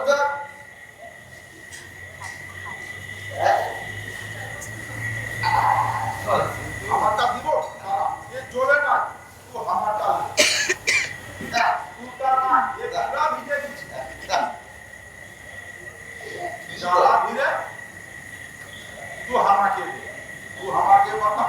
আমারটা দিব এ চলে না তো আমারটা তুইটা না এ পুরা ভিজে দিচ্ছি साला धीरे तू हमाके बता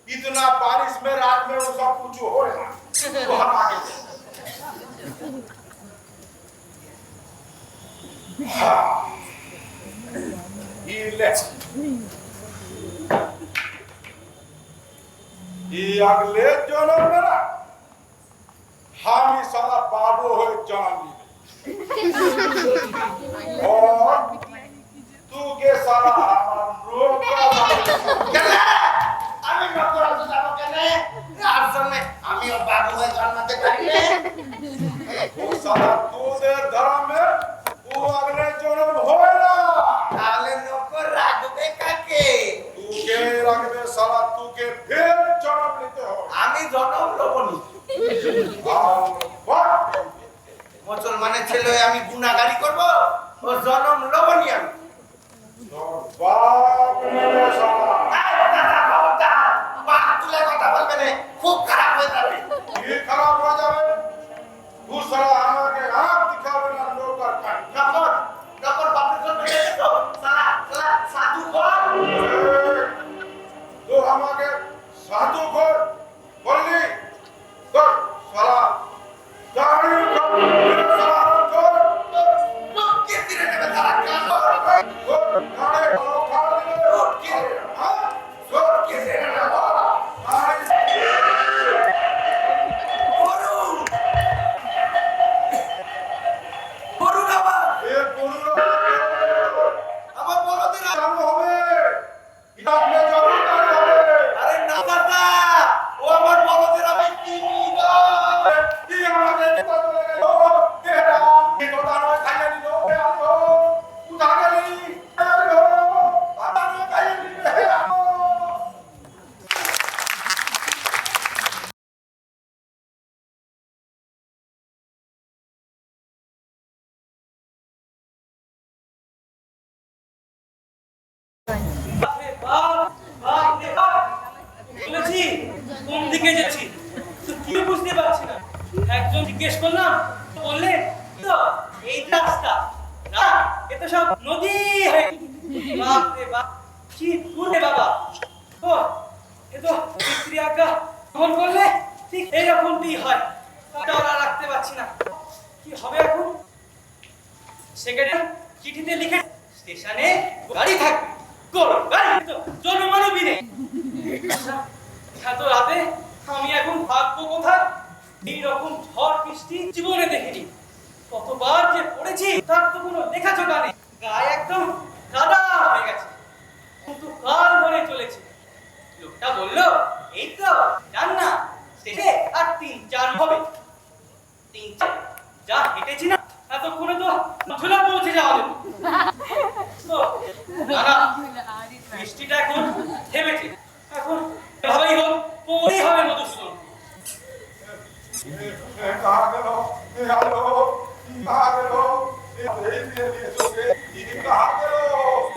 इतना बारिश में रात में वो सब कुछ हो रहा तो हम आगे ये अगले जन्म में ना हम ही सारा बाबू हो जन्म और तू के सारा रोग আমি নকর আছো যাব কেন আর জন্য আমি ও বাবু হয়ে জন্মাতে পারি না वो सारा तू दे धर्म में वो अगले जन्म होए ना তাহলে নকর রাখবে কাকে तू के रखबे सारा तू के फिर जन्म लेते हो আমি জনম লবনি মুসলমানের ছেলে হয়ে আমি গুনাহগারি করব ও জনম লবনি আমি तो बाप रे साला কথা বলবে না খুব খারাপ হয়ে যাবে ये खराब हो जावे दूसरा हमारे आंख दिखावे ना लोग का নকর নকর বাপের জন্য গেছে তো সালা সালা সাধু কর तो हमारे साधु को बोली तो साला दाढ़ी को साला को লোক কে দিনে নেবে তারা কাজ तो दाढ़ी को खा ले লোক কে हां লোক কে দিনে নেবে বলেছি কোন দিকে যাচ্ছি তো কি বুঝতে পারছি না একজন জিজ্ঞেস করলাম বললে তো এই রাস্তা না এ তো সব নদী হয়ে বাপ রে বাপ কি দূরে বাবা তো এ তো পিতৃ আজ্ঞা গ্রহণ করলে ঠিক এইরকমই হয় তাটা ওরা রাখতে পারছি না কি হবে এখন সেক্রেটারি চিঠিতে লিখে স্টেশনে গাড়ি থাকবে গাড়ি তো জনমানবী নেই এত রাতে আমি এখন থাকবো কোথায় এইরকম ঝড় বৃষ্টি জীবনে দেখিনি কতবার যে পড়েছি তার তো কোনো লেখা জোগা নেই গায়ে একদম কাদা হয়ে গেছে কিন্তু কাল ধরে চলেছে লোকটা বললো এই তো জান না শেষে আর 3-4 হবে 3-4 যা হেঁটেছি না এতক্ষণে তো ঝুলা পৌঁছে যাওয়া যেত তো না বৃষ্টিটা এখন থেমেছে এখন এভাবেই হোক পড়েই হবে মধুসূদন कहाँ गलो हेलो कहाँ गलो ये कहाँ गलो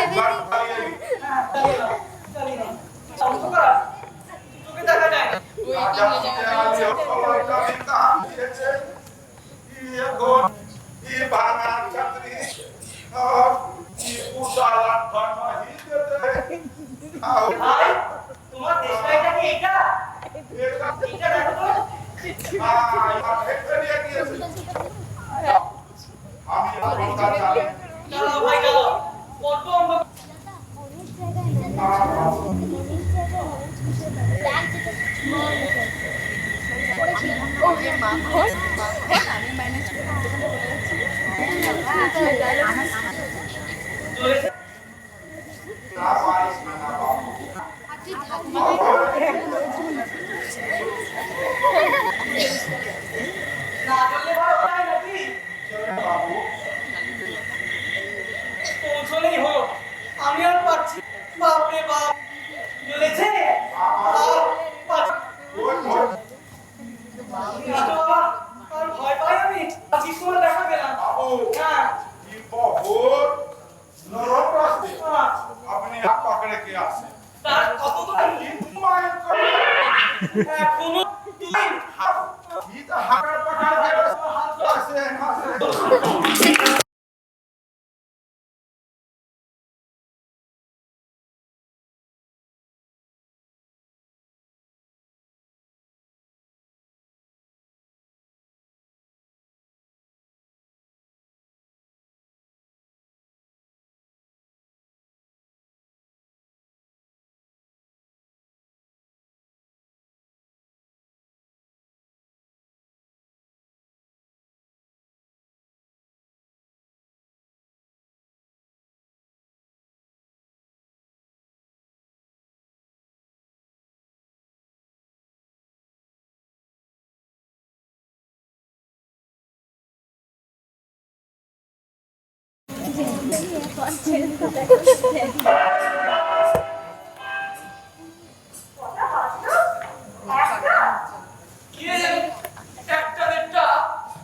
একবার পালিয়ে চালিয়ে নাও। অন্ধকার, চোখে দেখা যায় না। রাজা আলিও সবাইটা বিধান দিয়েছে এখন ই ভাঙা চাকরি ই উদালা ধর্ম হিসেবে ভাই, তোমার দেশটাইটা কি এটা? এটা এটা দেখো তো। আমি অন্ধকার জানি দাঁড়াও ভাই, দাঁড়াও। বড্ড অন্ধকার। চলেছে। না পারিস না বাবু না চললে ভালো হয় নাকি? বাবু পৌঁছলেই হলো। আমি আর পারছি না। বাপরে বাপ, চলেছে। ওই ওই আর ভয় পাই আমি। আজকে সময় দেখা গেলাম। বাবু হ্যাঁ, কি বহুত নরম রাস্তে হ্যাঁ। আপনি হাত পকড়ে কে আসে তার কত দূর? মাইন্ড করে এখনো তুই কি তো হাকার পাকার করে আসে আসে কটা বাজলো? একটা? কে জানে, একটা দেড়টা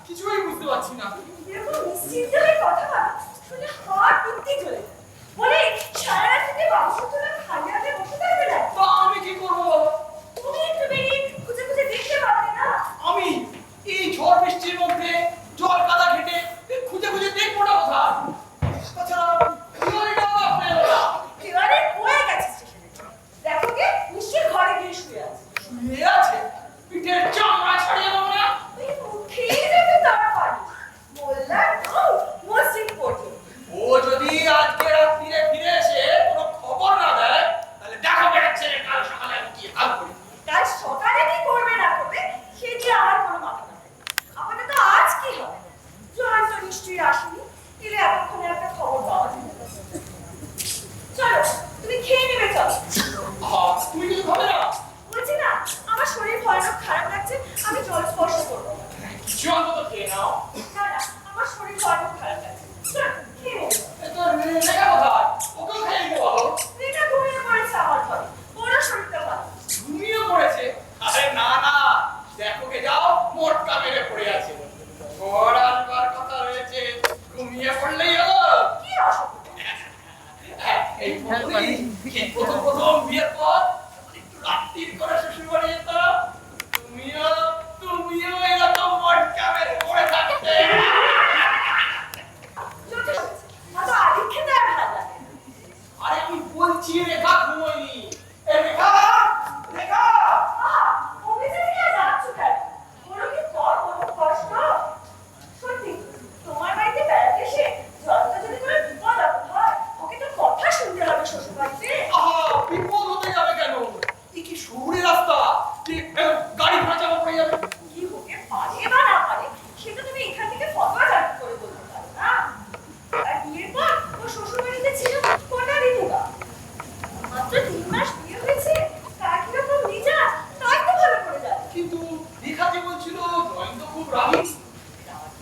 কিছুই বুঝতে পারছি না। এরকম নিশ্চিন্ত হয়ে কথা বলা শুনে হাত টুকতে চলে যায়। বলে সারা রাত থেকে বাবুসোনা খালি হাতে বসে থাকবে না। তা আমি কি করবো বলো? তুমি একটু বেরিয়ে খুঁজে খুঁজে দেখতে পারবে না? আমি এই ঝড় বৃষ্টির মধ্যে জল কাদা ঘেটে খুঁজে খুঁজে দেখবো না কোথায়। তাছাড়া ফিওরিটাও আপনি ওরা এবারে বয়ে গেছে স্টেশনে। দেখো গে নিশ্চয়ই ঘরে গিয়ে শুয়ে আছে। শুয়ে আছে, পিঠের চামড়া ছাড়িয়ে দেবো না। ওই মুখেই দেখে তার পারি। মোল্লার দৌড় মসজিদ পর্যন্ত। ও যদি আজকে রাত্রিরে ফিরে এসে কোনো খবর না দেয়, তাহলে দেখো বেড়াচ্ছে কাল সকালে আমি কি হাল করি। কাল সকালে কি করবে না করবে সেটি আমার কোনো মাথা না। আপাতত আজ কি হবে? জোয়ান তো নিশ্চয়ই আসেনি। এলে এতক্ষণে একটা খবর পাওয়া যাবে। চলো তুমি খেয়ে নেবে চলো। তুমি কিছু খাবে না? বলছি না আমার শরীর ভয়ানক খারাপ লাগছে, আমি জল স্পর্শ করবো না। কিছু অন্তত খেয়ে নাও। না না আমার শরীর ভয়ানক খারাপ লাগছে। চলো খেয়ে নেবে। এ তো রেখা কোথায়? ওকেও খেয়ে নিতে বলো। এটা ঘুমিয়ে পড়েছে আমার ঘরে। ওরা শরীরটা ভালো। ঘুমিয়ে পড়েছে? আরে না না, দেখো কে যাও, মোটকা মেরে পড়ে আছে। ওর আসবার কথা রয়েছে, ঘুমিয়ে পড়লেই হলো। কি অসুবিধা? এই প্রথম বিয়ের পর একটু রাত্রির করে শ্বশুর বাড়ি যেতাম। তুমিও এরকম মোটকা মেরে পড়ে থাকতে। জোটে হয়েছে। হয়তো আদিক খেতে আর ভালো লাগে না। আরে আমি বলছি রেখা ঘুমোয়নি। এ রেখা, রেখা। আহা, অফিসে থেকে আর যাচ্ছ কেন? বলো কি কম অনুপ কষ্ট? সত্যি, তোমার বাড়িতে বেড়াতে এসে যতটা যদি করে বিপদ আপদ হয়, ওকে তো কথা শুনতে হবে শ্বশুর বাড়িতে। আহা, বিপদ হতে যাবে কেন? এ কি শহুরে রাস্তা যে গাড়ি ভাড়া চাপা পড়ে যাবে? কি হতে পারে বা না পারে, সেটা তুমি এখান থেকে ফতোয়া জারি করে বলতে পারো না? আর বিয়ের পর ও শ্বশুর বাড়িতে ছিল কটা দিন বা? মাত্র 3 মাস বিয়ে হয়েছে, তার কিরকম মিজাজ তাই তো ভালো করে জানো। কিন্তু রেখা যে বলছিল জয়ন্ত তো খুব রাগী।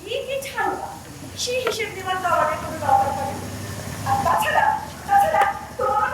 কি ঠান্ডা, সেই হিসেব দেওয়ার তো আমাদের কোনো দরকার পড়ে না। আর তাছাড়া তোমার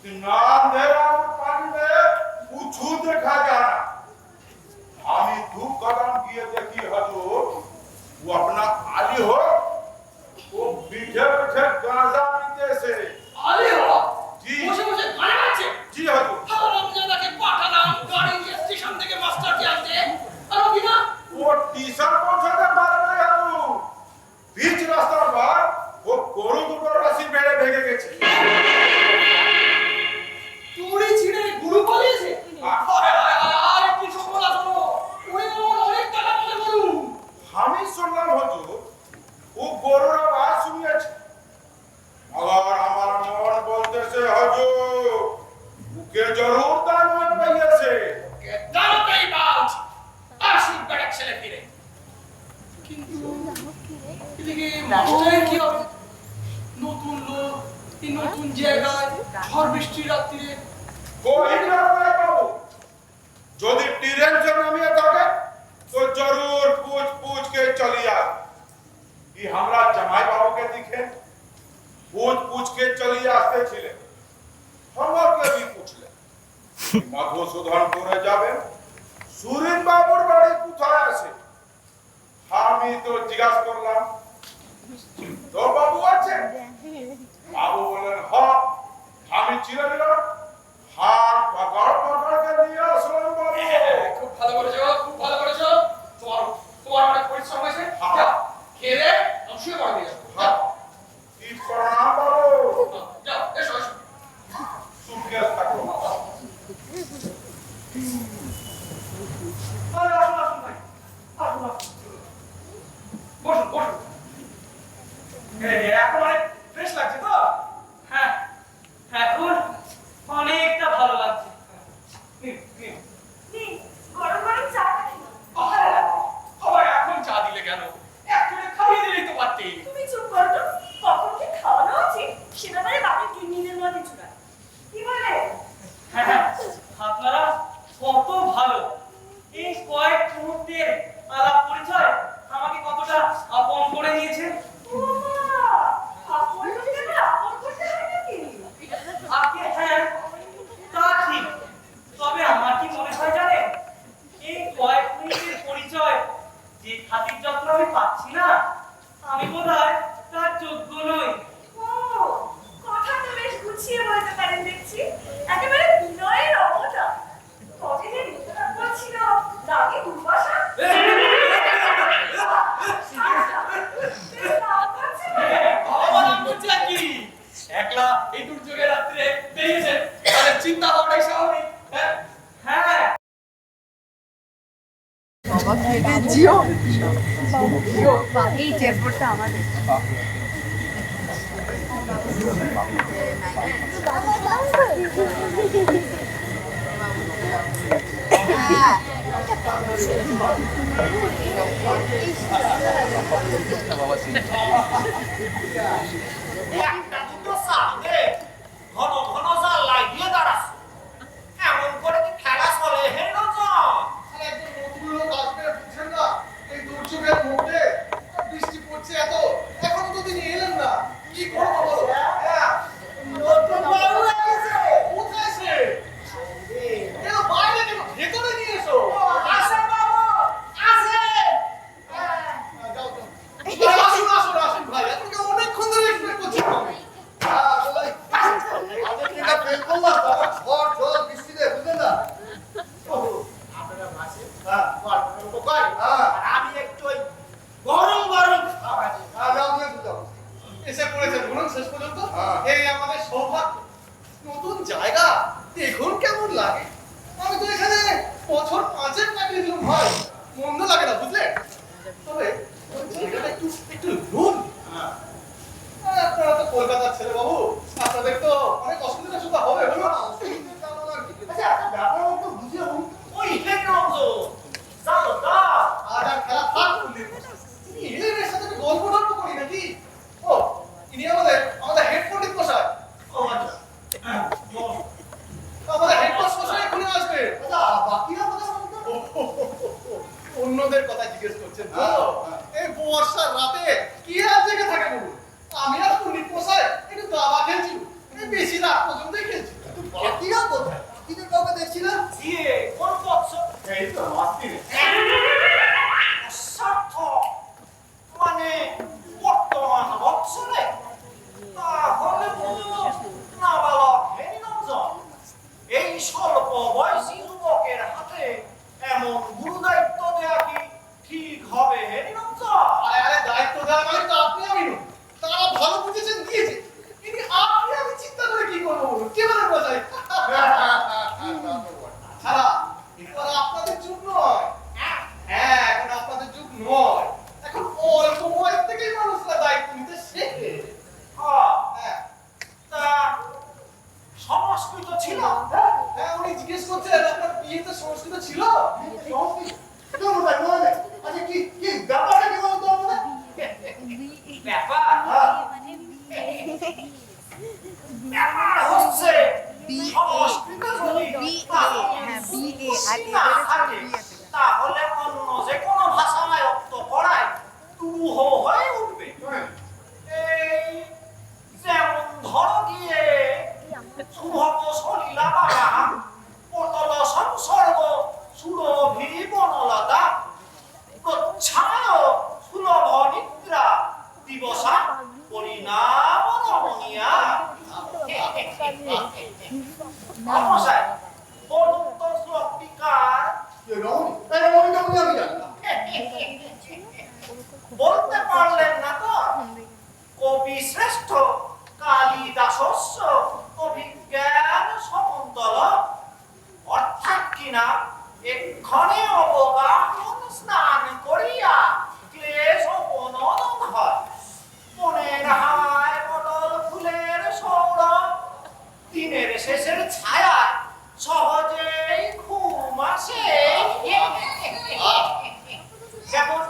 इतना अंधेरा और पानी में कुछ देखा जा रहा। हमें 2 कदम किए देखी हजूर, वो अपना आली हो, वो बीठे बैठे गांजा पीते से। আরে বাবা জি। বসে বসে গানে আছে जी हजूर। হারামজাদাকে পাঠালাম গাড়ি নিয়ে স্টেশন থেকে মাস্টারকে আনতে আর বিনা वो टीशर्ट पहुंचाते मार रहे हजूर। बीच रास्ता पर वो गोरु दुबर रस्सी बेड़े भेगे गेছে। তুড়ি ছিড়ে গুরু পালিয়েছে আরে আরে আরে কি সকল আসলো ওই অনেক টাকা মনে করু আমি শুনলাম হজুর, ও গরুর আওয়াজ শুনিয়েছে। মगर আমার মন বলতেছে হজুর, ওকে জরুর দান পাইয়েছে। দাঁড়াতেই বাউচ আসুক বেড়া ছেলে ফিরে কিন্তু এদিকে মাস্টারের কি হবে নতুন লোক এই নতুন জায়গায় ঝড় বৃষ্টির রাত্রিরে कोई डर नहीं बाबू, যদি ট্রেন से নামিয়ে থাকে তো জরুর पूछ के चली आ। ये हमरा जमाई बाबू के दिखे पूछ के चली আসতে ছিলেন। আমাকে भी पूछले মধুসূদনপুরে যাবেন, সুরিন বাবুর বাড়ি কোথায় আছে। আমি তো জিজ্ঞাসা করলাম তো বাবু আছে। বাবু বললেন হ্যাঁ। আমি চিনে নিলাম, হাত পকড় के নিয়ে আসলাম বাবু। খুব ভালো করেছো খুব ভালো করেছো তোমার তোমার অনেক পরিশ্রম হয়েছে যা খেয়ে দে আমি শুয়ে পড়ে দিয়ে যাবো হ্যাঁ, কি প্রণাম বাবু। যাও এসো এসো সুখের থাকো। আরে আসুন আসুন ভাই, আসুন আসুন। বসুন বসুন। এখন অনেক ফ্রেশ লাগছে তো? হ্যাঁ, এখন অনেকটা ভালো লাগছে। নিন, নিন। নে, গরম গরম চা খাই। আবার এখন চা দিলে কেন একটু খাইয়ে দিলেই তো পারতে তুমি চুপ করো তো। কখন কি খাওয়ানো উচিত সে ব্যাপারে বাপের কিডনিদের মধ্যে চূড়া। কি বলে? হ্যাঁ, হ্যাঁ, আপনারা কত ভালো। এই কয়েক মুহূর্তের আলাপ পরিচয় আমাকে কতটা আপন করে নিয়েছে। ও মা, আপন লোকের আবার আপন করতে হয় নাকি? আপনি হ্যাঁ তা ঠিক, তবে আমার কি মনে হয় জানেন, এই কয়েক মিনিটের পরিচয় যে খাতির যত্ন আমি পাচ্ছি না, আমি বোধহয় তার যোগ্য নই। ও, কথা তো বেশ গুছিয়ে বলতে পারেন দেখছি। একেবারে বিনয়ের অবতা। কদিনে নিতরাম বলছিল দাগে দুর্বাসা। ভগবান আমি বলছি আর কি একলা এই দুর্যোগের রাত্রে বেরিয়েছেন তাহলে চিন্তা হওয়াটাই স্বাভাবিক হ্যাঁ হ্যাঁ, এই চেয়ারবোর্ডটা আমাদের একটা দুটো সামনে ঘন ঘন জাল লাগিয়ে দাঁড়াস। এমন করে কি খেলা চলে হে রজন? আরে একজন নতুন লোক আসবে বুঝছেন না এই দুর্যোগের মধ্যে বৃষ্টি পড়ছে এত এখনো তো তিনি এলেন না কি করবো বলো হ্যাঁ, নতুন বাবু এসেছে। কোথায় সে এলো বাইরে কেন ভেতরে নিয়ে এসো আসে বাবু, আসে। যাও যাও আসুন আসুন আসুন ভাই আপনাকে অনেকক্ষণ ধরে এক্সপেক্ট করছি আমি আজকে এটা ফেল করলাম তারপর ঝড় ঝড় বৃষ্টিতে বুঝলেন না আপনারা মাসে হ্যাঁ তো কই? হ্যাঁ আর আমি একটু ওই গরম গরম খাবার দিই। যাও যাও এসে পড়েছেন বলুন শেষ পর্যন্ত হ্যাঁ। এই আমাদের সৌভাগ্য নতুন জায়গা দেখুন কেমন লাগে আমি তো এখানে বছর 5 কাটিয়ে দিলাম ভাই মন্দ লাগে না বুঝলে তবে ওই জায়গাটা একটু একটু রুম আপনারা তো কলকাতার ছেলে বাবু আপনাদের তো অনেক অসুবিধা সুবিধা হবে বলুন আচ্ছা, একটা ব্যাপার একটু বুঝিয়ে বলুন। ওই হেড রজন, যাও তা। আজ আর খেলা থাক তিনি ইলেনের সাথে একটু গল্প টল্প করি নাকি ও ইনি আমাদের হেড পণ্ডিত মশাই ও আচ্ছা। আমাদের হেড মাস্টার মশাই এখনই আসবে আচ্ছা, বাকিরা কোথায় বলুন তো? অন্যদের কথা জিজ্ঞেস করছেন তো এই বর্ষার রাতে কি আর জেগে থাকে বলুন আমি আর পণ্ডিত মশাই একটু দাবা খেলছি এই বেশি রাত পর্যন্তই খেলছি তো এই স্বল্প বয়সী যুবকের হাতে এমন গুরু দায়িত্ব দেয়া কি ঠিক হবে হে নিরঞ্জন? আরে আরে দায়িত্ব দেওয়ার মানে তো আপনি আমি নই। তারা ভালো বুঝেছেন দিয়েছে, কিন্তু আপনি আমি চিন্তা করে কি করবো বলুন? কে মানে বোঝায়? ছাড়া এখন আপনাদের যুগ নয়। হ্যাঁ, এখন আপনাদের যুগ নয়। এখন অল্প বয়স থেকেই মানুষরা দায়িত্ব নিতে শেখে। হ্যাঁ তা সংস্কৃত ছিল? হ্যাঁ, উনি জিজ্ঞেস করছেন আপনার বিয়েতে সংস্কৃত ছিল? সংস্কৃত কেউ বোঝায় মনে নেই। আচ্ছা কি কি ব্যাপারটা কি বলতো আপনার? ব্যাপার ব্যাপার হচ্ছে সংস্কৃত যদি না থাকে তাহলে অন্য যে কোনো ভাষা আয়ত্ত করায় দুরূহ হয়ে উঠবে। এই যেমন ধরো গিয়ে শুভগ সলিলা বাবা পটল সংসর্গ সুরভি বনলতা প্রচ্ছায় সুলভ নিদ্রা দিবসা পরিণাম রমণীয়া। মশাই বলুন তো শ্লোকটিকার বলতে পারলেন না তো? কবি শ্রেষ্ঠ কালিদাসস্য অভিজ্ঞান সমন্তল, অর্থাৎ কিনা এক্ষণে অবগাহন স্নান করিয়া ক্লেশ অপনয়ন হয়। মনের হাওয়ায় পটল ফুলের সৌরভ দিনের শেষের ছায়া সহজেই ঘুম আসে। যেমন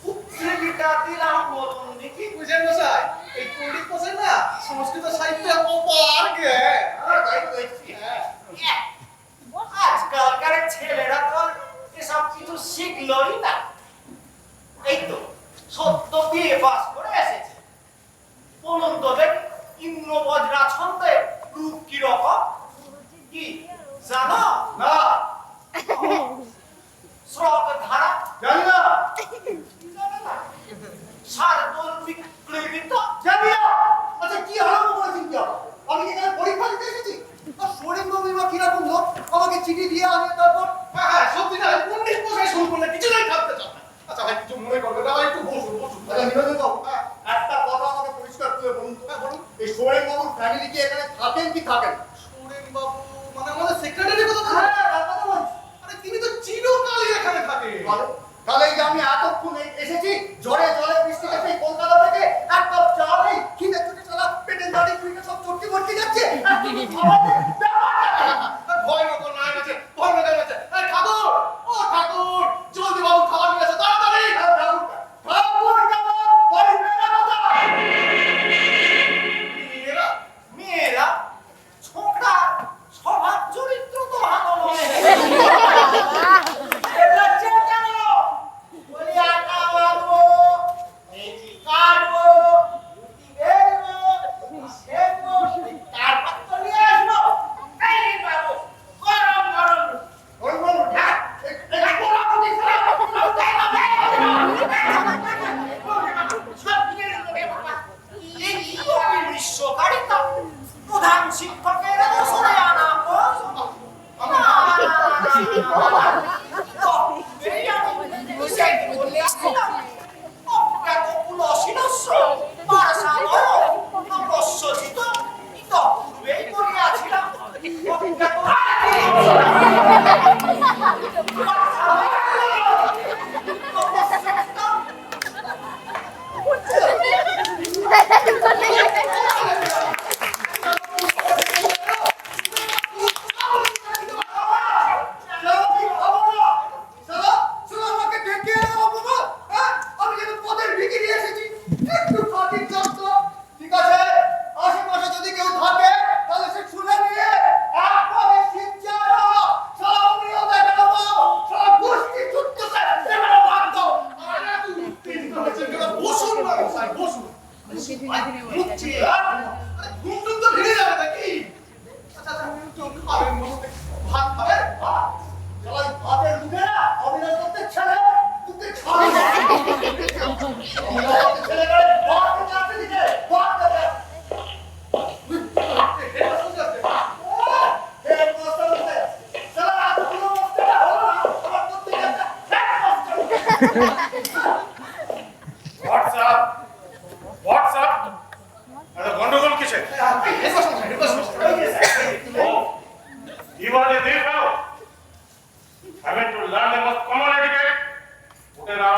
উদ্ধৃতিটা দিলাম বলুন দেখি। বুঝেন মশাই, এই পণ্ডিত মশাই না সংস্কৃত সাহিত্যে অপার জ্ঞান। তাই তো দেখছি। আজকালকার ছেলেরা তো এসব কিছু শিখলই না। এই তো সত্য বিয়ে পাস করে এসেছে। বলুন তো দেখ ইন্দ্রবজ্রা ছন্দে রূপ কিরকম কি জানো? না স্রোত ধারা জানি না। জানো না? সার্বত্রিক ক্লীবিত জানি না। আচ্ছা কি আরম্ভ করেছেন কি আবার? আমি কি এখানে পরীক্ষা দিতে এসেছি? আর শরীর নবী বা কিরকম লোক আমাকে চিঠি দিয়ে আনে, তারপর হ্যাঁ সত্যি না পণ্ডিত মশাই শুরু করলে কিছুতেই থাকতে চান না। আচ্ছা ভাই কিছু মনে করবেন না, ভাই একটু বসুন বসুন। আচ্ছা নিরঞ্জন বাবু, একটা কথা আমাকে পরিষ্কার করে বলুন তো। হ্যাঁ বলুন। এই সোরেন বাবুর ফ্যামিলি কি এখানে থাকেন কি থাকেন? সোরেন বাবু মানে আমাদের সেক্রেটারি কথা বলছেন? হ্যাঁ তার কথা বলছি। আরে তিনি তো চিরকালই এখানে থাকেন। তাহলে এই যে আমি এতক্ষণ এসেছি ঝড়ে জলে বৃষ্টিতে সেই কলকাতা থেকে এক কাপ চা নেই, খিদে চোখে চলা পেটের দাড়ি কুইকে সব চটকে মটকে যাচ্ছে। ভয় মতো না গেছে, ভয় মতো গেছে। এই ঠাকুর, ও ঠাকুর, জলদি বাবু খাবার নিয়ে এসো তাড়াতাড়ি। ঠাকুর কেমন? বাড়ি মেয়েরা কোথায়? মেয়েরা ছোটা স্বভাব চরিত্র তো ভালো নয়। লজ্জা কেন? বলি আটা বাঁধবো, মেথি কাটবো, রুটি বেলবো, সেঁকবো, তারপর তো নিয়ে আসবো। এই বাবু গরম গরম ওই বলুন হ্যাঁ প্রধান শিক্ষকের দোষরে আনা হোয়াটসঅ্যাপ হোয়াটসঅ্যাপ আরে গন্ডগোল কিসে ও you are a new fellow having to learn the most common etiquette উঠে না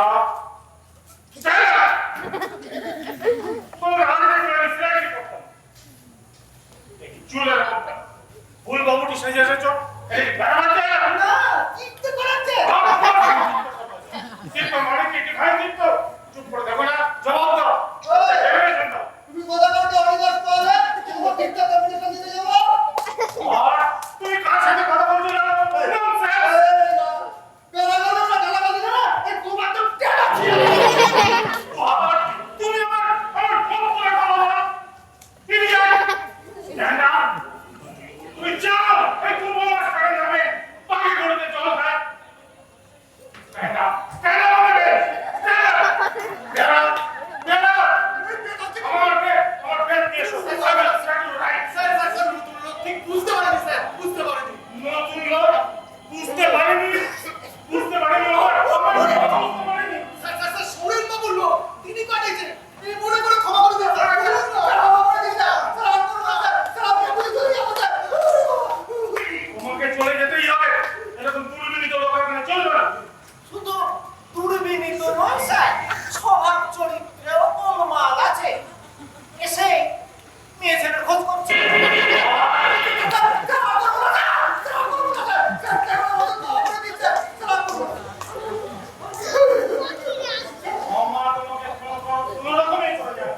চুলের করতাম ফুল বাবুটি সেজে এসেছ এই বেড়াতে না কিনতে করাচ্ছে চিত্ত মানে কি খাই চিত্ত চুপ করে দেখো না জবাব দাও ডেফিনেশন দাও তুমি কথা বলতে অনিবাস পালে তোমার ঠিকঠাক কমিউনিকেশন দিতে যাবো আর তুই কার সাথে কথা বলছিস না তুমি আমার ফোন করে কথা বলো ইডিয়েট স্ট্যান্ড আপ তুই যাও এই কুমো মাছ করে যাবে পানি করতে চলো ভাই স্ট্যান্ড আপ আমাকে স্ট্যান্ড আপ আমার পেট দিয়ে শুরু হবে রাইট স্যার নতুন লোক ঠিক বুঝতে পারেনি স্যার বুঝতে পারেনি নতুন লোক বুঝতে পারেনি আমার বুঝতে পারেনি স্যার শোনেন না বললো তিনি পাঠিয়েছেন এই মনে করে ক্ষমা করে দিন স্যার ক্ষমা করে দিন স্যার আর করুন না স্যার আপনি চলে যাবেন স্যার তোমাকে চলে যেতেই হবে এরকম দুর্বিনীত লোক এখানে চলবে না শুধু দুর্বিনীত নয় স্যার স্বভাব চরিত্রেও গোলমাল আছে এসে মেয়ে ছেলের খোঁজ করছে ক্ষমা তোমাকে কোনো রকমই চলে যাবে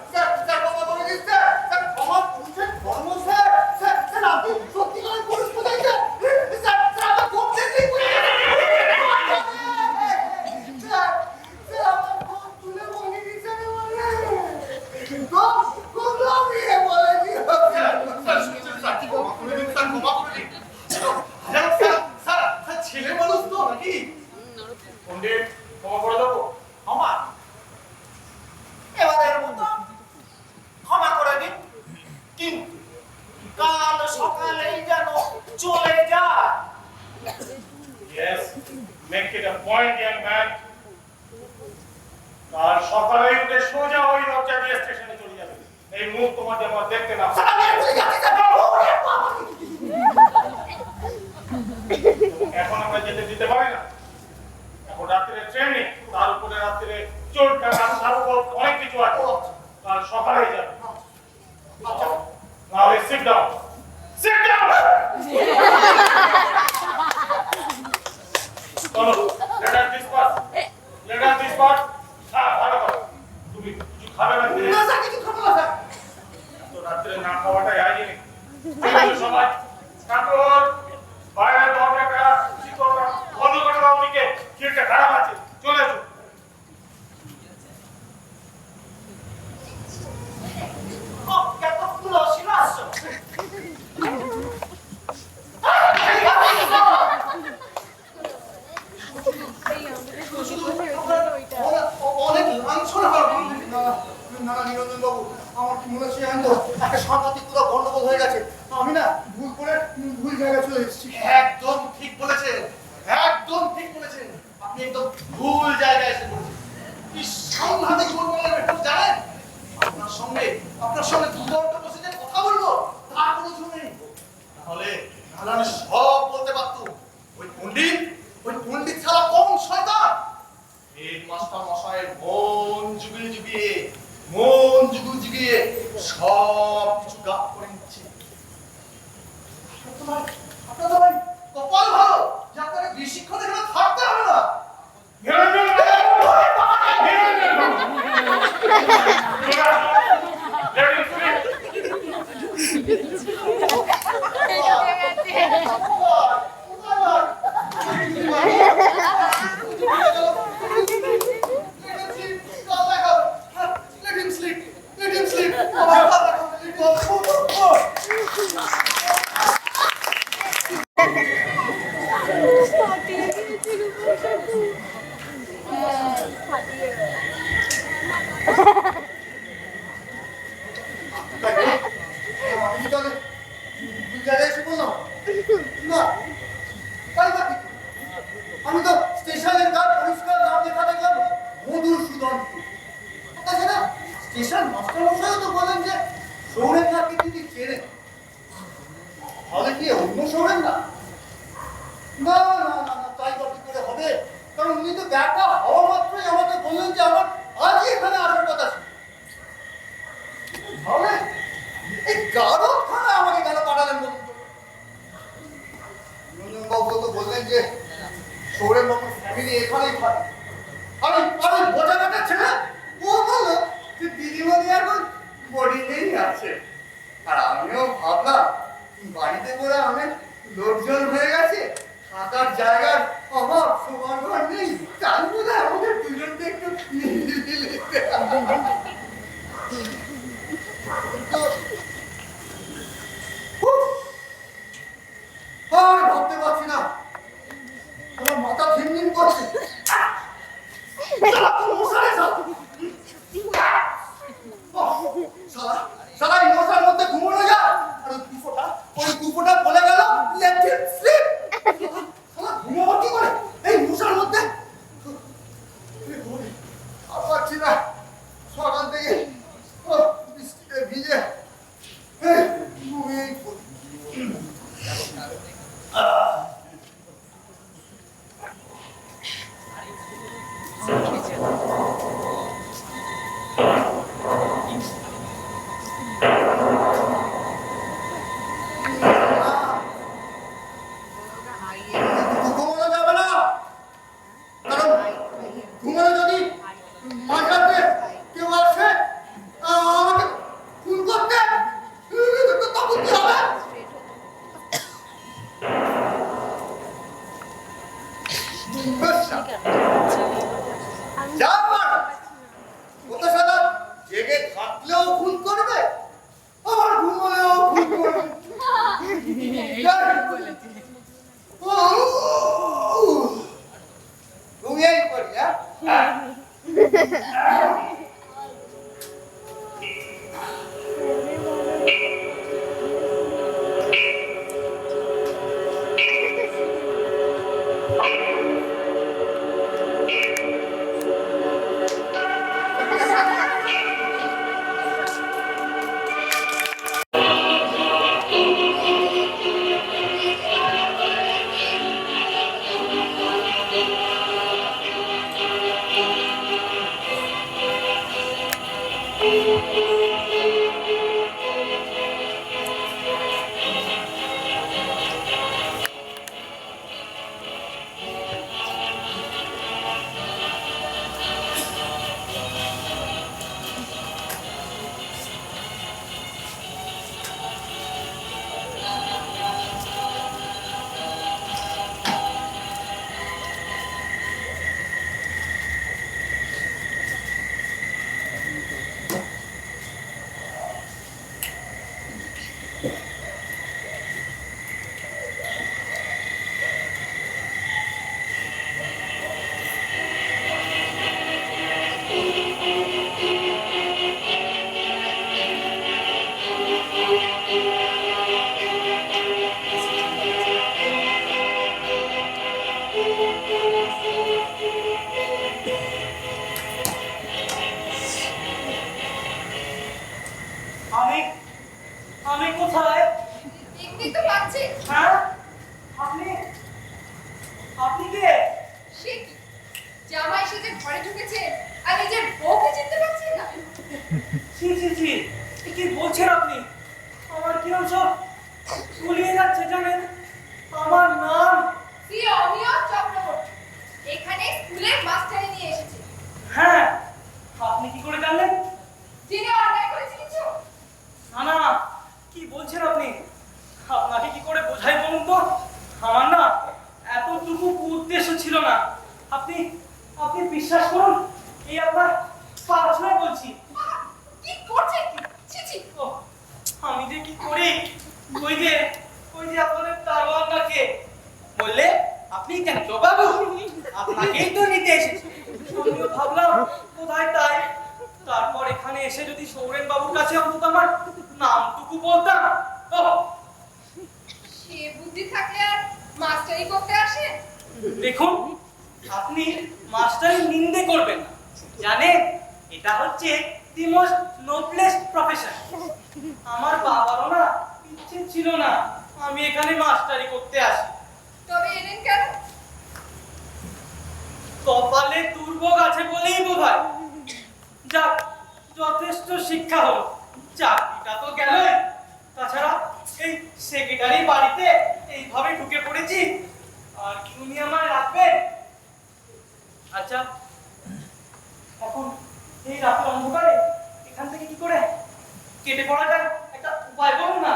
ছেলে মানুষ তো নাকি পণ্ডিত ক্ষমা করে দেবো ক্ষমা এবারের মতো ক্ষমা করে দিন কিন্তু কাল সকালেই যেন চলে যায় Yes, make it a point, young man. কাল সকালে উঠে সোজা ওই দরজা দিয়ে স্টেশনে চলে যাবে এই মুখ তোমাদের আমার দেখতে না এখন আমরা যেতে দিতে পারি না এখন রাত্রে ট্রেন নেই তার উপরে রাত্রে চোর টাকা সার্বভৌম অনেক কিছু আছে কাল সকালেই যাবে Now sit down. Sit down! চলো let us discuss. হ্যাঁ ভালো কথা তুমি কিছু খাবে না না স্যার কিছু খাবো না স্যার তো রাত্রে না খাওয়াটাই হাইজেনিক সবাই ঠাকুর বাইরে দরজাটা শিকড়টা বন্ধ করে দাও দিকে গেটটা খারাপ আছে চলে এসো কত তুলসী রাস্তা অনেক লাঞ্ছনা না নিরঞ্জন বাবু আমার কি মনে হচ্ছে জানেন তো একটা সাংঘাতিক পুরো গন্ডগোল হয়ে গেছে আমি না ভুল করে ভুল জায়গায় চলে এসেছি একদম ঠিক বলেছেন আপনি একদম ভুল জায়গায় এসে পড়েছেন কি সাংঘাতিক গন্ডগোলের ব্যাপার জানেন আপনার সঙ্গে দু ঘন্টা বসে যে কথা বলবো তার কোনো জন্য নেই তাহলে আমি সব বলতে পারতুম ওই পণ্ডিত ছাড়া কোন শয়তান হেডমাস্টার মশাইয়ের মন জুগিয়ে সব কিছু গাপ করে নিচ্ছে আপনার তো ভাই কপাল ভালো যে আপনাকে বেশিক্ষণ এখানে থাকতে হবে না Let him sleep. আমি তো স্টেশনের গার্ড পরিষ্কার নাম লেখা দেখলাম না না না না, তাই বা কি করে হবে? কারণ উনি তো ব্যাগটা হওয়া মাত্রই আমাকে বললেন যে আমার আজই এখানে আসার কথা ছিল। তাহলে এই গারদখানা আমাকে কেন পাঠালেন বলুন তো? রঞ্জনবাবু তো বললেন যে সৌরেন বাবুর ফ্যামিলি এখানেই থাকে। আমি বোঝা কাটা ছেলে, ও বললো যে দিদিমণি এখন বোর্ডিংয়েই আছে। আর আমিও ভাবলাম বাড়িতে করে অনেক লোকজন হয়ে গেছে, থাকার জায়গার অভাব সমান নেই, তার মধ্যে আমাদের দুজনকে একটু নিতে আর ভাবতে পারছি না, আমার মাথা ঝিমঝিম করছে। সারা এই মশার মধ্যে ঘুমোনো যা, আর ওই কুফোটা বলে গেল লেট হিম স্লিপ। ঘুমোবো কি করে এই মশার মধ্যে? আর পারছি না, সকাল থেকে বৃষ্টিতে ভিজে ঘুমিয়েই পড়ি। ঘুমানো যাবে না, কারণ ঘুমানো যদি মাঝরাতে কেউ আসে আমাকে খুন করতে, তখন কি হবে? যা আমার ওটা সাদা জেগে থাকলেও খুন করবে, আবার ঘুমালেও খুন করবে। ঘুমিয়েই পড়ি। আমি কোথায়? দেখতেই তো পাচ্ছি। হ্যাঁ, আপনি আপনি কে? সে কি, জামাই সেজে ঘরে ঢুকেছে আর নিজের বউকে চিনতে পারছেন না? ছি ছি ছি, কি বলছেন আপনি? আমার কিরম সব গুলিয়ে যাচ্ছে জানেন। আমার নাম শ্রী অনিয়ম চক্রবর্তী, এখানে স্কুলের মাস্টারি নিয়ে এসেছে। হ্যাঁ, আপনি কি করে জানলেন? যিনি অন্যায় করেছে কিছু? না না, কি বলছেন আপনি? আপনাকে কি করে বোঝাই বলুন তো? আমার না এতটুকু উদ্দেশ্য ছিল না। আপনি আপনি বিশ্বাস করুন, এই আপনার পাঁচনায় বলছি। কি করছেন কি? ছি ছি। ও, আমি যে কি করি, ওই যে আপনাদের দারোয়ানটাকে বললে আপনি কেন বাবু, আপনাকেই তো নিতে এসেছি। আমিও ভাবলাম কোথায় তাই, তারপর এখানে এসে যদি সৌরেন বাবুর কাছে অন্তত আমার নামটুকু বলতাম। ও, সে বুদ্ধি থাকলে আর মাস্টারি করতে আসে? দেখুন, আপনি মাস্টারি নিন্দে করবেন না, জানেন এটা হচ্ছে দি মোস্ট নোবলেস্ট প্রফেশন। আমার বাবারও না ইচ্ছে ছিল না আমি এখানে মাস্টারি করতে আসি। তবে এলেন কেন? শিক্ষা হলো, চাকরিটা তো গেলই। তাছাড়া এই সেক্রেটারি বাড়িতে এইভাবে ঢুকে পড়েছি, আর কি উনি আমায় রাখবেন? আচ্ছা, এখন এই রাতের অন্ধকারে এখান থেকে কি করে কেটে পড়া যায়? একটা উপায় বলুন না।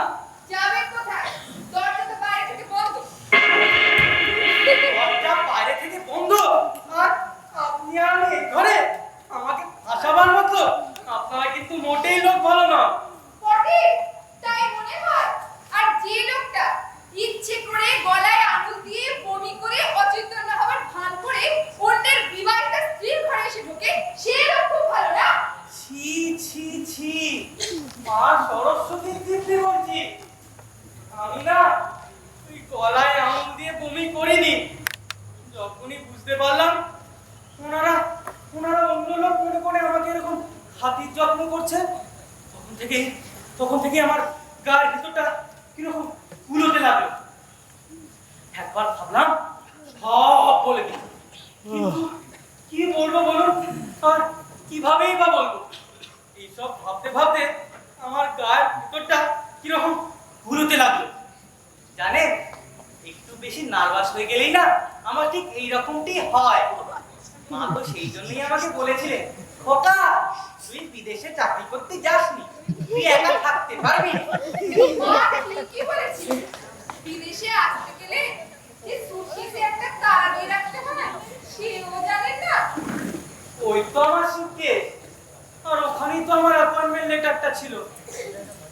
যাবেন কোথায়? দরজা তো বাইরে থেকে বন্ধ। দরজা বাইরে থেকে বন্ধ, আর আপনি আর আমি এই ঘরে? আমাকে ফাঁসাবার মতো? আপনারা কিন্তু মোটেই লোক ভালো না। পটে, তাই মনে হয়? আর যে লোকটা ইচ্ছে করে গলায় আঙুল দিয়ে বমি করে অচেতন হওয়ার ভান করে অন্যের বিবাহিত স্ত্রীর ঘরে এসে ঢোকে, সে লোক খুব ভালো না। ছি ছি ছি, মা সরস্বতীর দিব্যি বলছি, আমি না তুই গলায় আঙুল দিয়ে বমি করিনি। যখনই বুঝতে পারলাম ওনারা অন্য লোক মনে করে আমাকে এরকম হাতির যত্ন করছে, তখন থেকে আমার গায়ের ভিতরটা কিরকম গুলোতে লাগলো। একবার ভাবলাম সব বলে দিই, কিন্তু কি বলবো বলুন, আর কিভাবেই বা বলবো? এইসব ভাবতে ভাবতে আমার গায়ের ভিতরটা কিরকম ঘুরোতে লাগলো। জানেন, একটু বেশি নার্ভাস হয়ে গেলেই না আমার ঠিক এইরকমটি হয়। মা তো সেই জন্যই আমাকে বলেছিলেন, খোকা তুই বিদেশে চাকরি করতে যাসনি, তুই একা থাকতে পারবি। মা ঠিকই বলেছে, বিদেশে আসতে গেলে যে সুটকেসে একটা তালা দিয়ে রাখতে হয় না, সেও জানেন না। ওই তো আমার সুটকেস, আর ওখানেই তো আমার অ্যাপয়েন্টমেন্ট লেটারটা ছিল।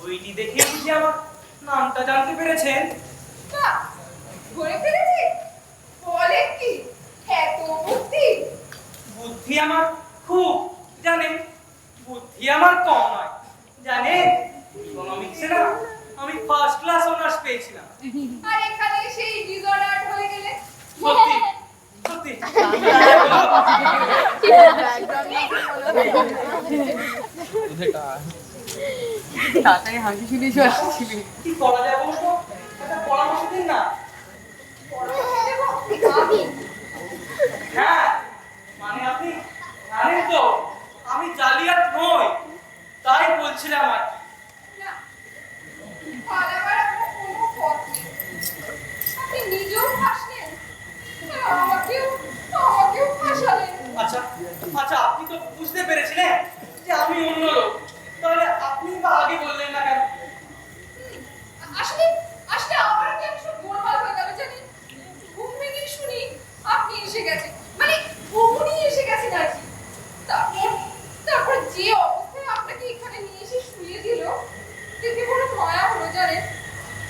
ওইটি দেখে বুঝি আমার নামটা জানতে পেরেছেন। বাহ, ধরে ফেলেছি। বলেন কি, এত বুদ্ধি? বুদ্ধি আমার খুব, জানেন, বুদ্ধি আমার কম নয়। জানেন, ইকোনমিক্সে না আমি ফার্স্ট ক্লাস অনার্স পেয়েছিলাম। আর এখানে সেই ডিসঅর্ডার হয়ে গেলে? সত্যি সত্যি। তাড়াতাড়ি হাসি শুনে চলে আসছিলি। কি করা যায় বলুন তো? একটা পরামর্শ দিন না। পরামর্শ দেবো আমি? হ্যাঁ, মানে আপনি জানেন তো আমি জালিয়াত নই, তাই বলছিলাম আর কি। না, পালাবার আপনার কোনো পথ নেই। আপনি নিজেও ফাঁসলেন, আর আমাকেও ফাঁসালেন। আচ্ছা আচ্ছা, আপনি তো বুঝতে পেরেছিলেন যে আমি অন্য লোক, তাহলে আপনি বা আগে বললেন না কেন? আসলে আমার কেন সব গোলমাল হয়ে গেল জানেন? ঘুম ভেঙে শুনি আপনি এসে গেছেন, মানে উনি এসে গেছেন আর কি। তারপর যে অবস্থায় আপনাকে এখানে নিয়ে এসে শুয়ে দিল, দেখে বড় মায়া হলো জানেন।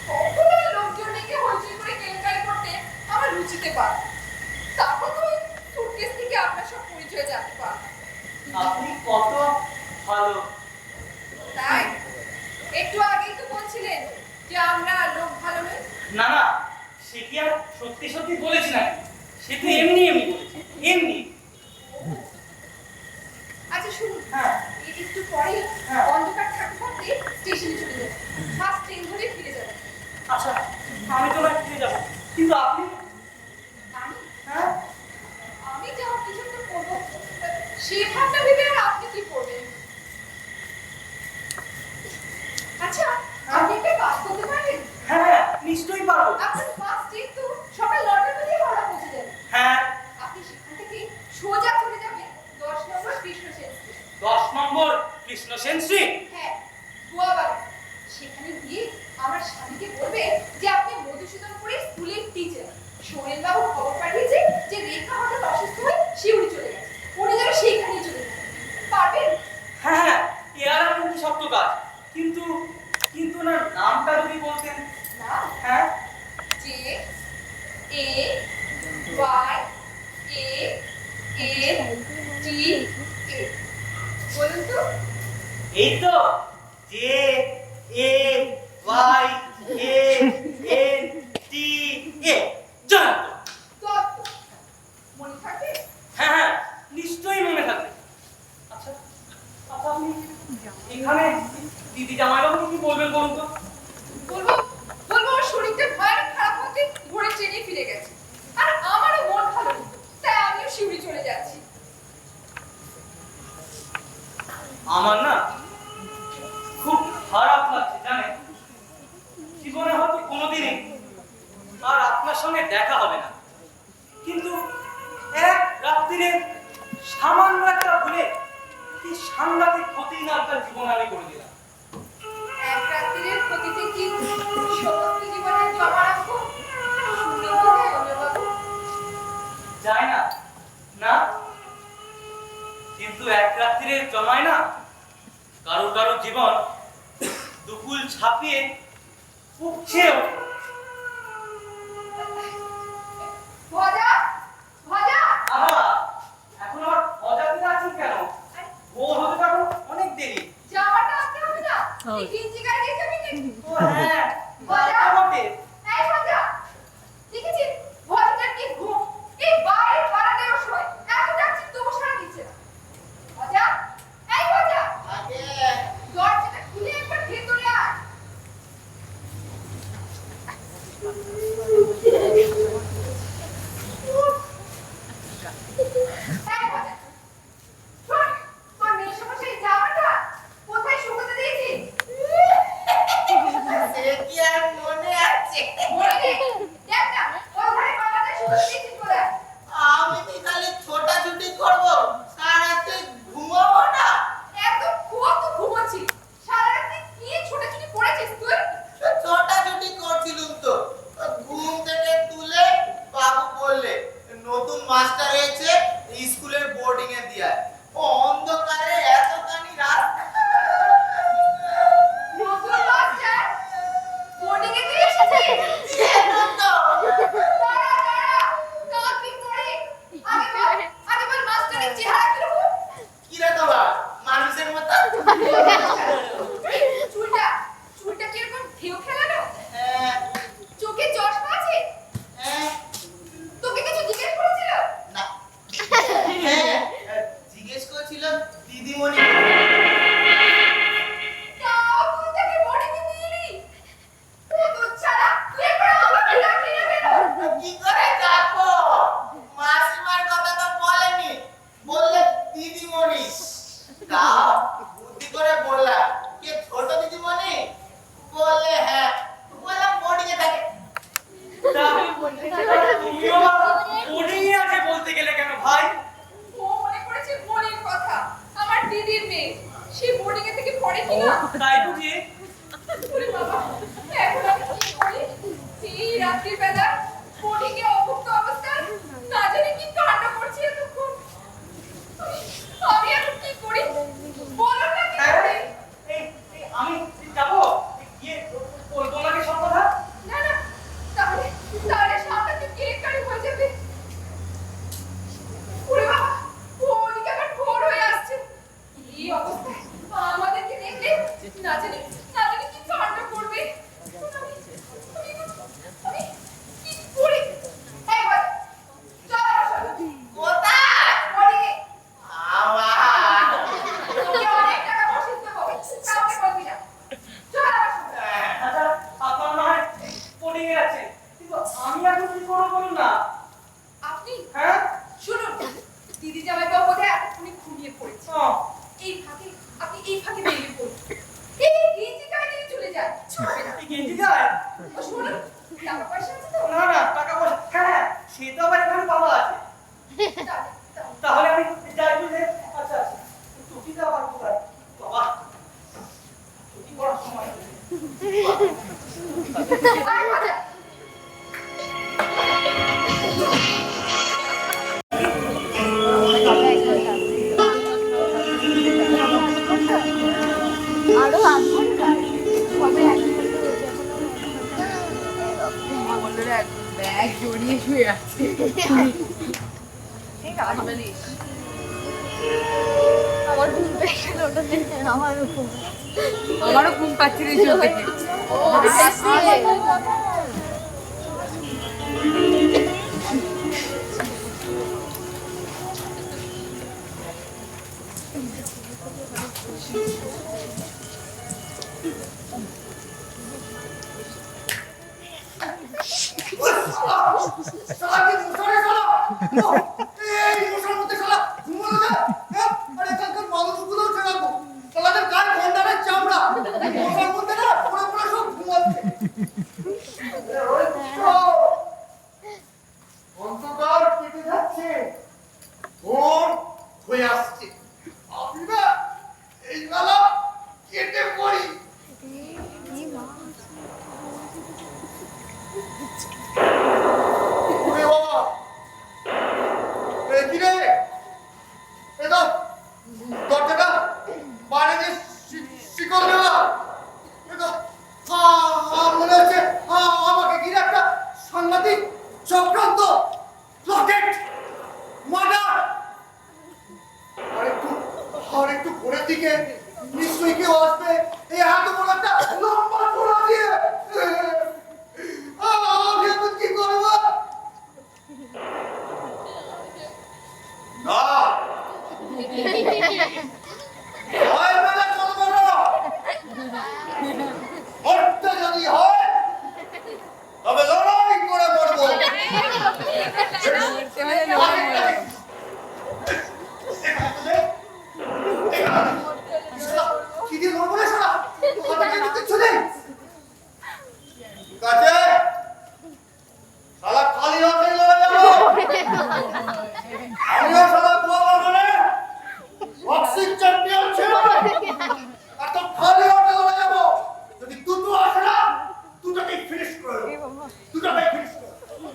কখনো লোকজন ডেকে হইচই করে কেলেঙ্কারি করতে আমার রুচিতে পারে। তারপর তো ওই সুটকেস থেকে আপনার সব পরিচয় জানতে পারলাম। আপনি কত ভালো। তাই একটু আগেই তো বলছিলেন যে আমরা লোক ভালো নই। না না, সে কি আর সত্যি সত্যি বলেছি না, সে তো এমনি বলেছে, এমনি। আচ্ছা শুনুন, হ্যাঁ। একটু পরে হ্যাঁ। অন্ধকার থাকতে থাকতে স্টেশনে চলে যাবেন, ফার্স্ট ট্রেন ধরে ফিরে যাবেন। আচ্ছা, আমি তো না ফিরে যাবো, কিন্তু আপনি? আমি হ্যাঁ, আমি যাওয়ার কিছু একটা করবো, সে ভাবনা ভেবে আর আপনি কি করবেন? আচ্ছা, আপনি একটা কাজ করতে পারবেন? হ্যাঁ নিশ্চয়ই পারবো। আপনার ফার্স্ট ট্রেন তো সকাল 9টার মধ্যে হাওড়া পৌঁছে যাবে। হ্যাঁ, আপনি সেখান থেকে সোজা চলে যাবেন 10 নম্বর কৃষ্ণ সেন স্ট্রিট। 10 নম্বর কৃষ্ণ সেন স্ট্রিট। হ্যাঁ, গোয়াবাড়ি। সেখানে গিয়ে আমার স্বামীকে বলবে যে আপনি মধুসূদনপুরের স্কুলের টিচার। সোরেন বাবু খবর পাঠিয়েছে যে রেখা হঠাৎ অসুস্থ হয়ে শিউড়ি চলে গেছে, উনি যেন সেইখানেই চলে যান। পারবেন? হ্যাঁ হ্যাঁ, এর মধ্যে শক্ত কাজ, কিন্তু না, নামটা যদি বলতেন। না, হ্যাঁ, J A Y A N T A. বলুন তো। এই তো, J A Y A N T A. জানো তো? তত্ত্ব মনে থাকবে? হ্যাঁ হ্যাঁ, নিশ্চয়ই মনে থাকবে। আচ্ছা আচ্ছা, আপনি এখানে দিদি জামাইবাবুকে কি বলবেন বলুন তো? বলবো ওর শরীরটা ভয়ানক খারাপ হতে ভোরে ট্রেনে ফিরে গেছে, আর আমারও মন ভালো নেই, তাই আমিও শিউড়ি চলে যাচ্ছি। আমার না দেখা হবে না, কিন্তু এক রাত্রিরে সামান্য একটা ভুলে কি সাংঘাতিক ক্ষতি না তার জীবন আমি করে দিলাম। এক রাত্রির ক্ষতিতে কি সমস্ত জীবনের জমা রাখবো? শুনে কি হবে বাবু? যায় না না, কিন্তু এক রাত্রিরে জমায় না কারো কারো জীবন দুকুল ছাপিয়ে উঠছেও। ভজা ভজা আহা, এখন আমার অজাতিতে আছেন কেন? ভোর হতে তো এখন অনেক দেরি। জামাটা আনতে হবে না? এই গেঞ্জি গায়ে দিয়ে যাবি নাকি? ও হ্যাঁ, ভজা তা বটে। এই ভজা দেখেছিস ভজাটার কি ঘুম? এই বাইরে বারান্দায় ও শোয়, এত ডাকছি তবু সাড়া দিচ্ছে না। ভজা এই ভজা আগে দরজাটা খুলে একবার ভেতরে আয়। এই ভজা, শোন, তোর মেয়ের সময় সেই জামাটা কোথায় শুকোতে দিয়েছিস? সে কি আর মনে আছে? মনে নেই? দেখ না, কোথায় বারান্দায় শুকোতে দিয়েছিস কোথায়? আমি কি খালি ছোটাছুটি করবো, সারাতে ঘুমাবো না? এত কত ঘুমোচ্ছিস? সারা রাত্রি কি ছোটাছুটি করেছিস তুই? ছোটাছুটি করছিলুম তো, ঘুম থেকে তুলে বাবু বললে নতুন মাস্টার এসেছে স্কুলের বোর্ডিং এ দিয়া, ও অন্ধকারে এতখানি রাত। নতুন মাস্টার বোর্ডিং এ দিয়ে এসেছিস? সেটা তো দাঁড়া দাঁড়া, কাকি করে আগে বল মাস্টারের চেহারা কিরকম? কিরে তোলা মানুষের মতো? চুলটা কিরকম ঢেউ খেলানো? হ্যাঁ, চোখে চশমা আছে? হ্যাঁ, তোকে কিছু জিজ্ঞেস করেছিল? না, হ্যাঁ, জিজ্ঞেস করছিল দিদিমণি। তাও তুই তাকে বোর্ডিং এ দিয়ে এলি? কত ছাড়া তুই একবার আমাকে ডাকিয়ে নেবে না? কি করে যাবো? মাসিমার কথা তো বলেনি, বললে দিদিমণি। তাও বুদ্ধি করে বললাম, কে ছোট দিদিমণি? বললে হ্যাঁ, বললাম বোর্ডিং এ থাকে। তা তুমিও বোর্ডিংয়ে আছে বলতে গেলে কেন ভাই? ও মনে করেছে বোনের কথা, আমার দিদির মেয়ে। সে বোর্ডিং এ থেকে পড়ে কিনা? তাই বুঝি? ওরে বাবা, এখন আমি কি করি? এই রাত্রির বেলা বোর্ডিং এ অভুক্ত অবস্থায় না জানি কি কাণ্ড করছি এতক্ষণ। আমি এখন কি করি? বলো না কি করি? আমি যাবো গিয়ে বলবো নাকি সব কথা? না না, তাহলে সামনে কেলেঙ্কারি হয়ে যাবে। ওরে বাবা, ওদিকে আবার ভোর হয়ে আসছে। এই অবস্থায় আমাদেরকে দেখলে না জানি কি কাণ্ড করবে। আমি কি করি? এই ভাই, চল আমার সাথে। কোথায়? বোর্ডিংয়ে। আমার তোকে অনেক টাকা বসিয়ে দেবো, কাউকে বলবি না। চল আমার সাথে। আচ্ছা, আপনার মনে হয় বোর্ডিংয়ে আছে, কিন্তু আমি এখন কি করবো বলুন না? আপনি হ্যাঁ? শুনুন, দিদি জামাইবাবু বোধহয় এতক্ষণে ঘুমিয়ে পড়েছে। ও, আপনি এই ফাঁকে বেরিয়ে পড়ুন। এই গেঞ্জি গায়ে দিয়ে চলে যান, ছুটবে না। এই গেঞ্জি গায়ে? ও শুনুন, টাকা পয়সা আছে তো? না না, টাকা পয়সা হ্যাঁ, সে তো আবার এখানে পাওয়া আছে। দাও। তাহলে আমি যাই বুঝে। আচ্ছা আচ্ছা, টুপিটা আবার কোথায়? বাবা, টুপি পরার সময় নেই। আর কথা। আরো আগুন ব্যাগ জড়িয়ে শুয়ে আছে। আমারও ঘুম পাচ্ছে রে চোখ থেকে। সারাদিন মশারে শালা! এই মশার মধ্যে শালা ঘুমানো যায়? হ্যাঁ? আর এখানকার মানুষগুলোও চেনাবো। শালাদের গায়ে গন্ডারের চামড়া। মশার মধ্যে না পড়ে পড়ে সব ঘুমাচ্ছে। হয়ে আসছে। আমি না এই বেলা কেটে পড়ি। ওরে বাবা, এ কি রে? এ তো দরজাটা বাইরে দিয়ে শিকল দেওয়া। এ তো মনে হচ্ছে আমাকে ঘিরে একটা সাংঘাতিক চক্রান্ত, প্লটেড মার্ডার। আর একটু ভোরের দিকে নিশ্চয়ই কেউ আসবে এই এত বড় একটা লম্বা চূড়া দিয়ে। আমি এখন কি করবো? না ভয় পেলে চলবে না। মরতে যদি হয় তবে লড়াই করে মরবো। কি দিয়ে মরবো না সারা? কিচ্ছু নেই। ঠিক আছে, শালা খালি হাতে লড়ে যাবো। আমিও শালা গোয়া মানে বক্সিং চ্যাম্পিয়ন ছিল। আর তো খালি হাতে লড়ে যাবো। যদি দুটো আসে না, দুটোকেই ফিনিশ করে দেবো। দুটোকেই ফিনিশ করে দেবো।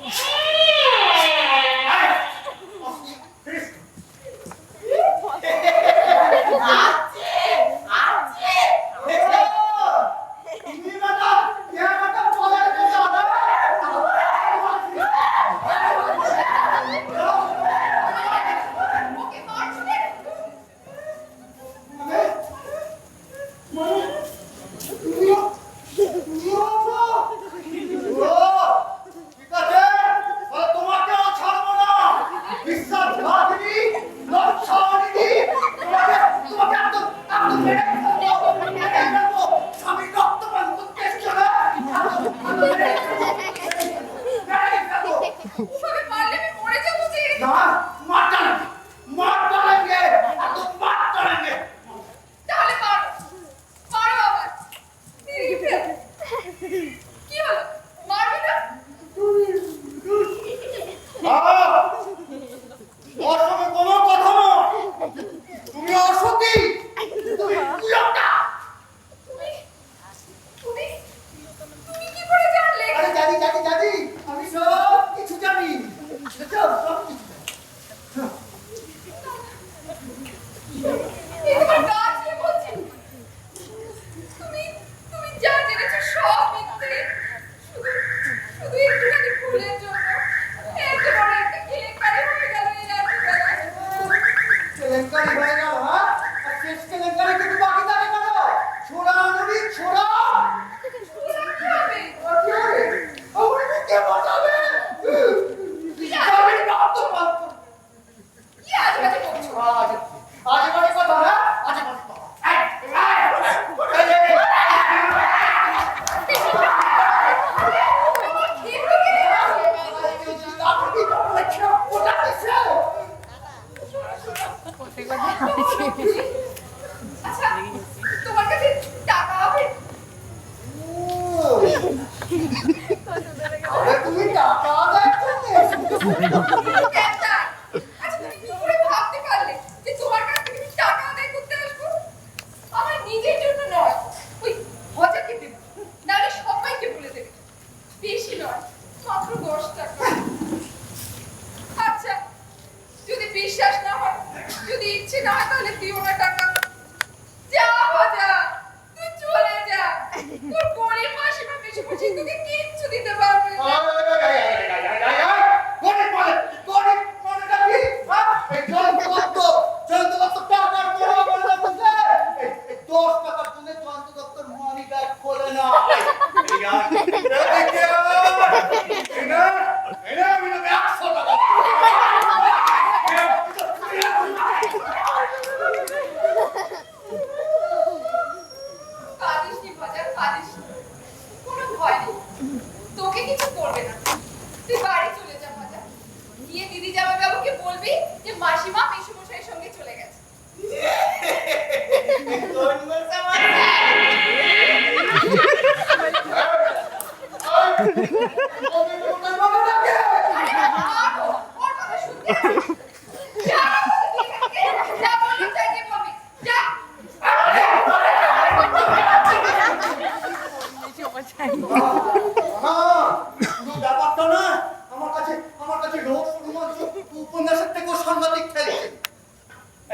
থেকেও সাংঘাতিক খেলছে।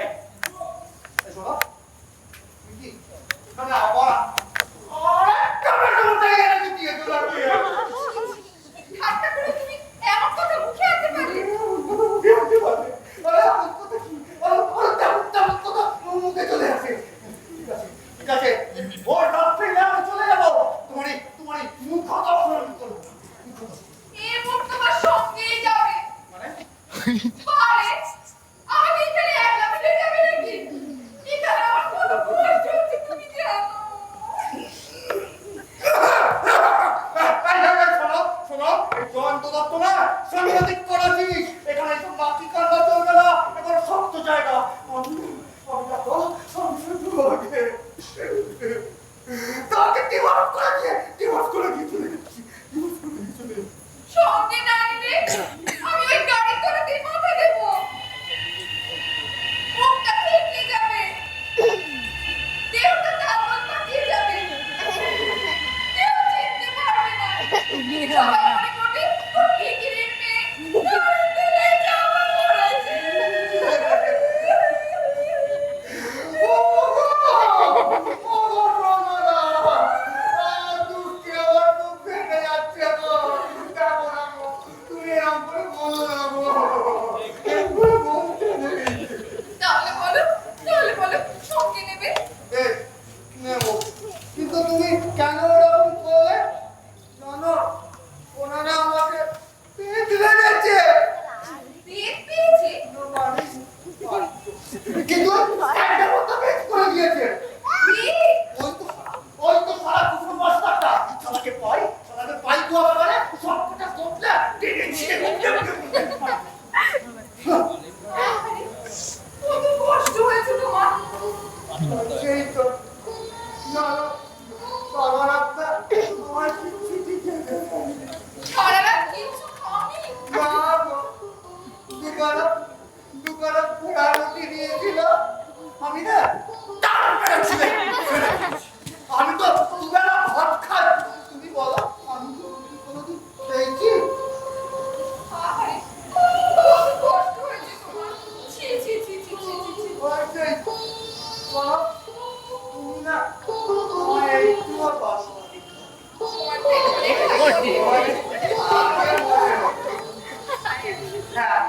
এই, এই শোনো, তুমি কি মানে আবার আরেকটা বেটা উঠে গেছে দিয়ে দিলাম। ঠাট্টা করে তুমি এমন কথা মুখে আনতে পারলে? মুখে আনতে পারবে? আরে আমার কথা কি? আরে তেমন তেমন কথা মুখে চলে আসে। ঠিক আছে, ঠিক আছে। ওর রাত্রে আমি চলে যাবো। তোমার এই মুখ কথা শুনে করবো। এ মুখ তোমার সঙ্গেই যাবে। মানে? পারে আমাকে এখানে একলা ফেলে যাবে নাকি? এখানে আমার কত ভুল চলছে তুমি জানো। শোনো, এই জয়ন্ত দত্ত না সাংঘাতিক করা জিনিস। এখানে সব বাকি কারবার চলবে না। এবার শক্ত জায়গা। আমি দেখো সংসদে তাকে ডিভোর্স করে দিয়ে চলে গেছি। সঙ্গে না নিলে আমি ওই গাড়ির তলাতেই মাথা দেবো। মুখটা থেতলে যাবে, দেহটা তালবল পাকিয়ে যাবে, কেউ চিনতে পারবে না। সবাই মনে করবে ও ফিকিরের মেয়ে তার তেলে জামা পরেছে। তাহলে বলো সঙ্গে নেবে? কিন্তু তুমি কেন এরকম করলে? জানো ওনারা আমাকে পেট লেগেছে। পেট পেয়েছে? কিন্তু একটা কথা পেট করে দিয়েছে। ওই তো সারা কুকুর মাস্টারটা সালাকে পাই তো আবার সব কটা কোটলা টেনে ছিঁড়ে কত কষ্ট হয়েছে তোমার। সেই তো জানো বাবার আপনার আমার কিচ্ছু দিতে সারা রাত কিছু খাওনি? দুকানা পোড়া রুটি দিয়েছিল। আমি না আমি তো দুবেলা ভাত খাই। তুমি বলো আমি কোনোদিন খেয়েছি? আহারে কত কষ্ট হয়েছে তোমার। ছি ছি ছি ছি ছি ছি ছি। বলো তুমি না তোমার একটুও কষ্ট নেই। তোমার পেটে খাইনি। হ্যাঁ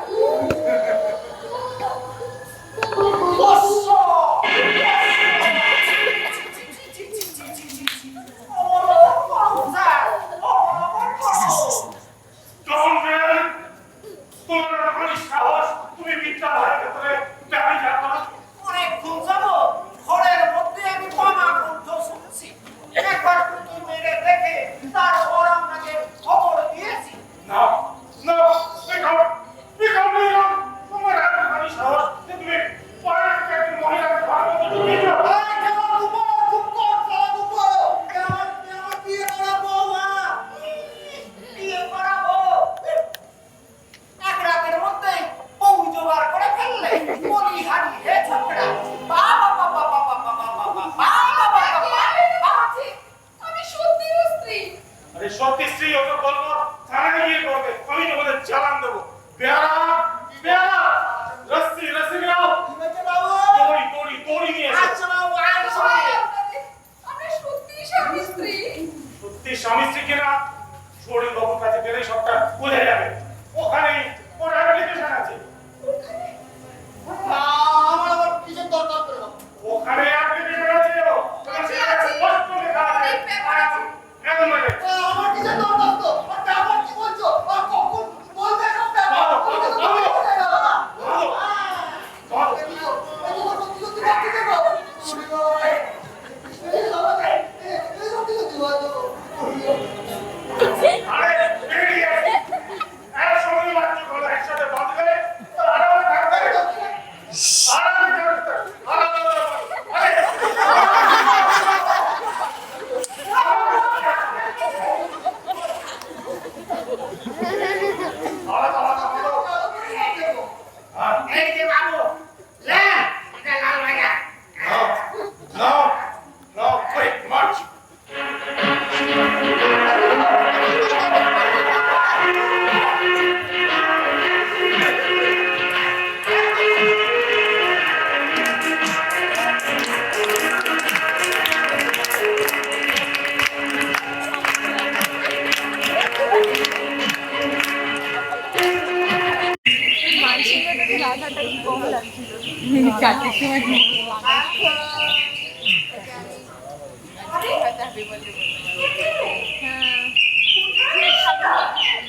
ব্যথাটা কি কম লাগছিল 4টের সময় হ্যাপি বার্থডে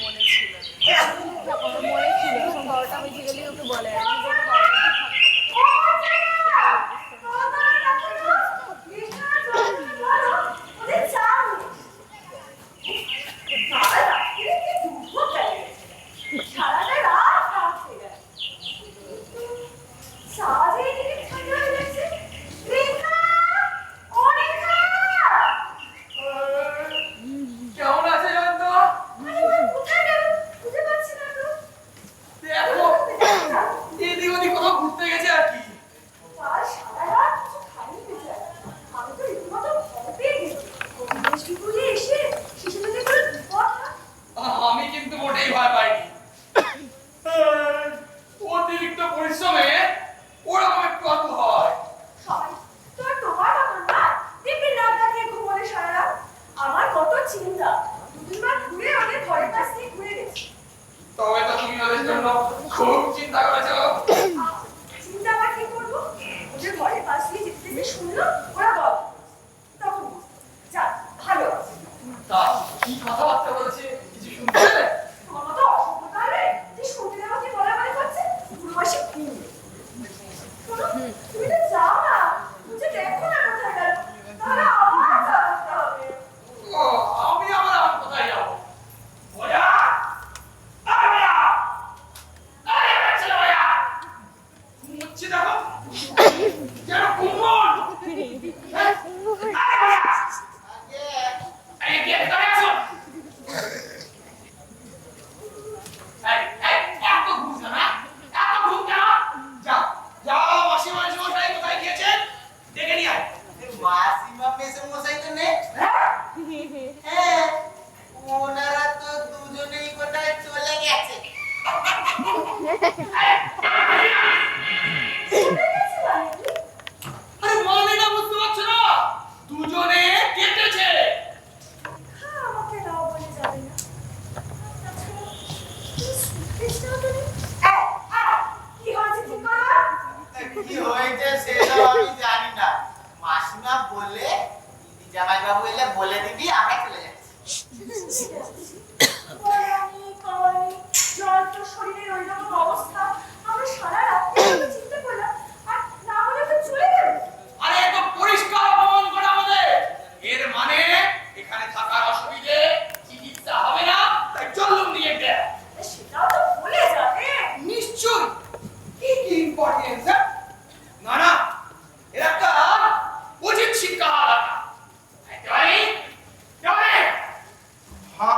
মনে ছিল মনে ছিল 12টা বেজে গেলেই ওকে বলে কেমন আছে জয়ন্ত? দেখো এদিক ওদিক কোথাও ঘুরতে গেছে আর কি। আমি কিন্তু মোটেই ভয় পাইনি। অতিরিক্ত পরিশ্রমে ওরকম একটু অল্প হয়। আমার কত চিন্তা দুদিনবার ঘুরে ওদের ঘরের কাছ থেকে ঘুরে গেছি তবে তো তুমি ওদের জন্য খুব চিন্তা করেছো। চিন্তা আবার কি করবো ওদের ঘরের পাশ দিয়ে যেতে যেতে শুনলো ওরা বল তখন যাক ভালো আছে তা কি কথাবার্তা বলেছে কিছু শুনতে পেলে? তোমার মতো অসভ্যতা রে যে শুনতে দেওয়া কি বলা মানে করছে বুড়োবাসী কুল শোনো তুমি তো যাও না বুঝে দেখো না কোথায় গেল তাহলে আবার যাওয়া হবে ও আমি আবার আমার কোথায় যাবো? ওরা আরে আরে ছেলে ভাইয়া মুচ্ছি দেখো যেন কুমড়। আরে ভাইয়া এই কি করে আছো এই এত ঘুম না এত ঘুম কেন যাও যাও মাসিমা মশাই কোথায় গিয়েছেন দেখে নিয়ে আয়। মাসিমা মেসে মশাই তো নেই হ্যাঁ ওনারা তো দুজনেই কোথায় চলে গেছে আরে মানে না বুঝতে পারছো না দুজনে কেটেছে। আমাকে দাও বলে যাবে না কি হয়েছে ঠিক করো কি হয়েছে সেটাও আমি জানি না মাসিমা বলে দিদি জামাই বাবু এলে বলে দিবি আমরা চলে যাচ্ছি শরীরের ওই রকম অবস্থা আমরা সারা রাত্রি চিন্তা করলাম আর না হলে তো চলে গেল আরে এত পরিষ্কার অপমান করা আমাদের এর মানে এখানে থাকার অসুবিধে চিকিৎসা হবে না তাই চলুন নিয়ে দেয়। সেটাও তো ভুলে যাবে নিশ্চয় কি কি ইম্পর্টেন্স না না এর একটা উচিত শিক্ষা আলাদা। জয় জয় হ্যাঁ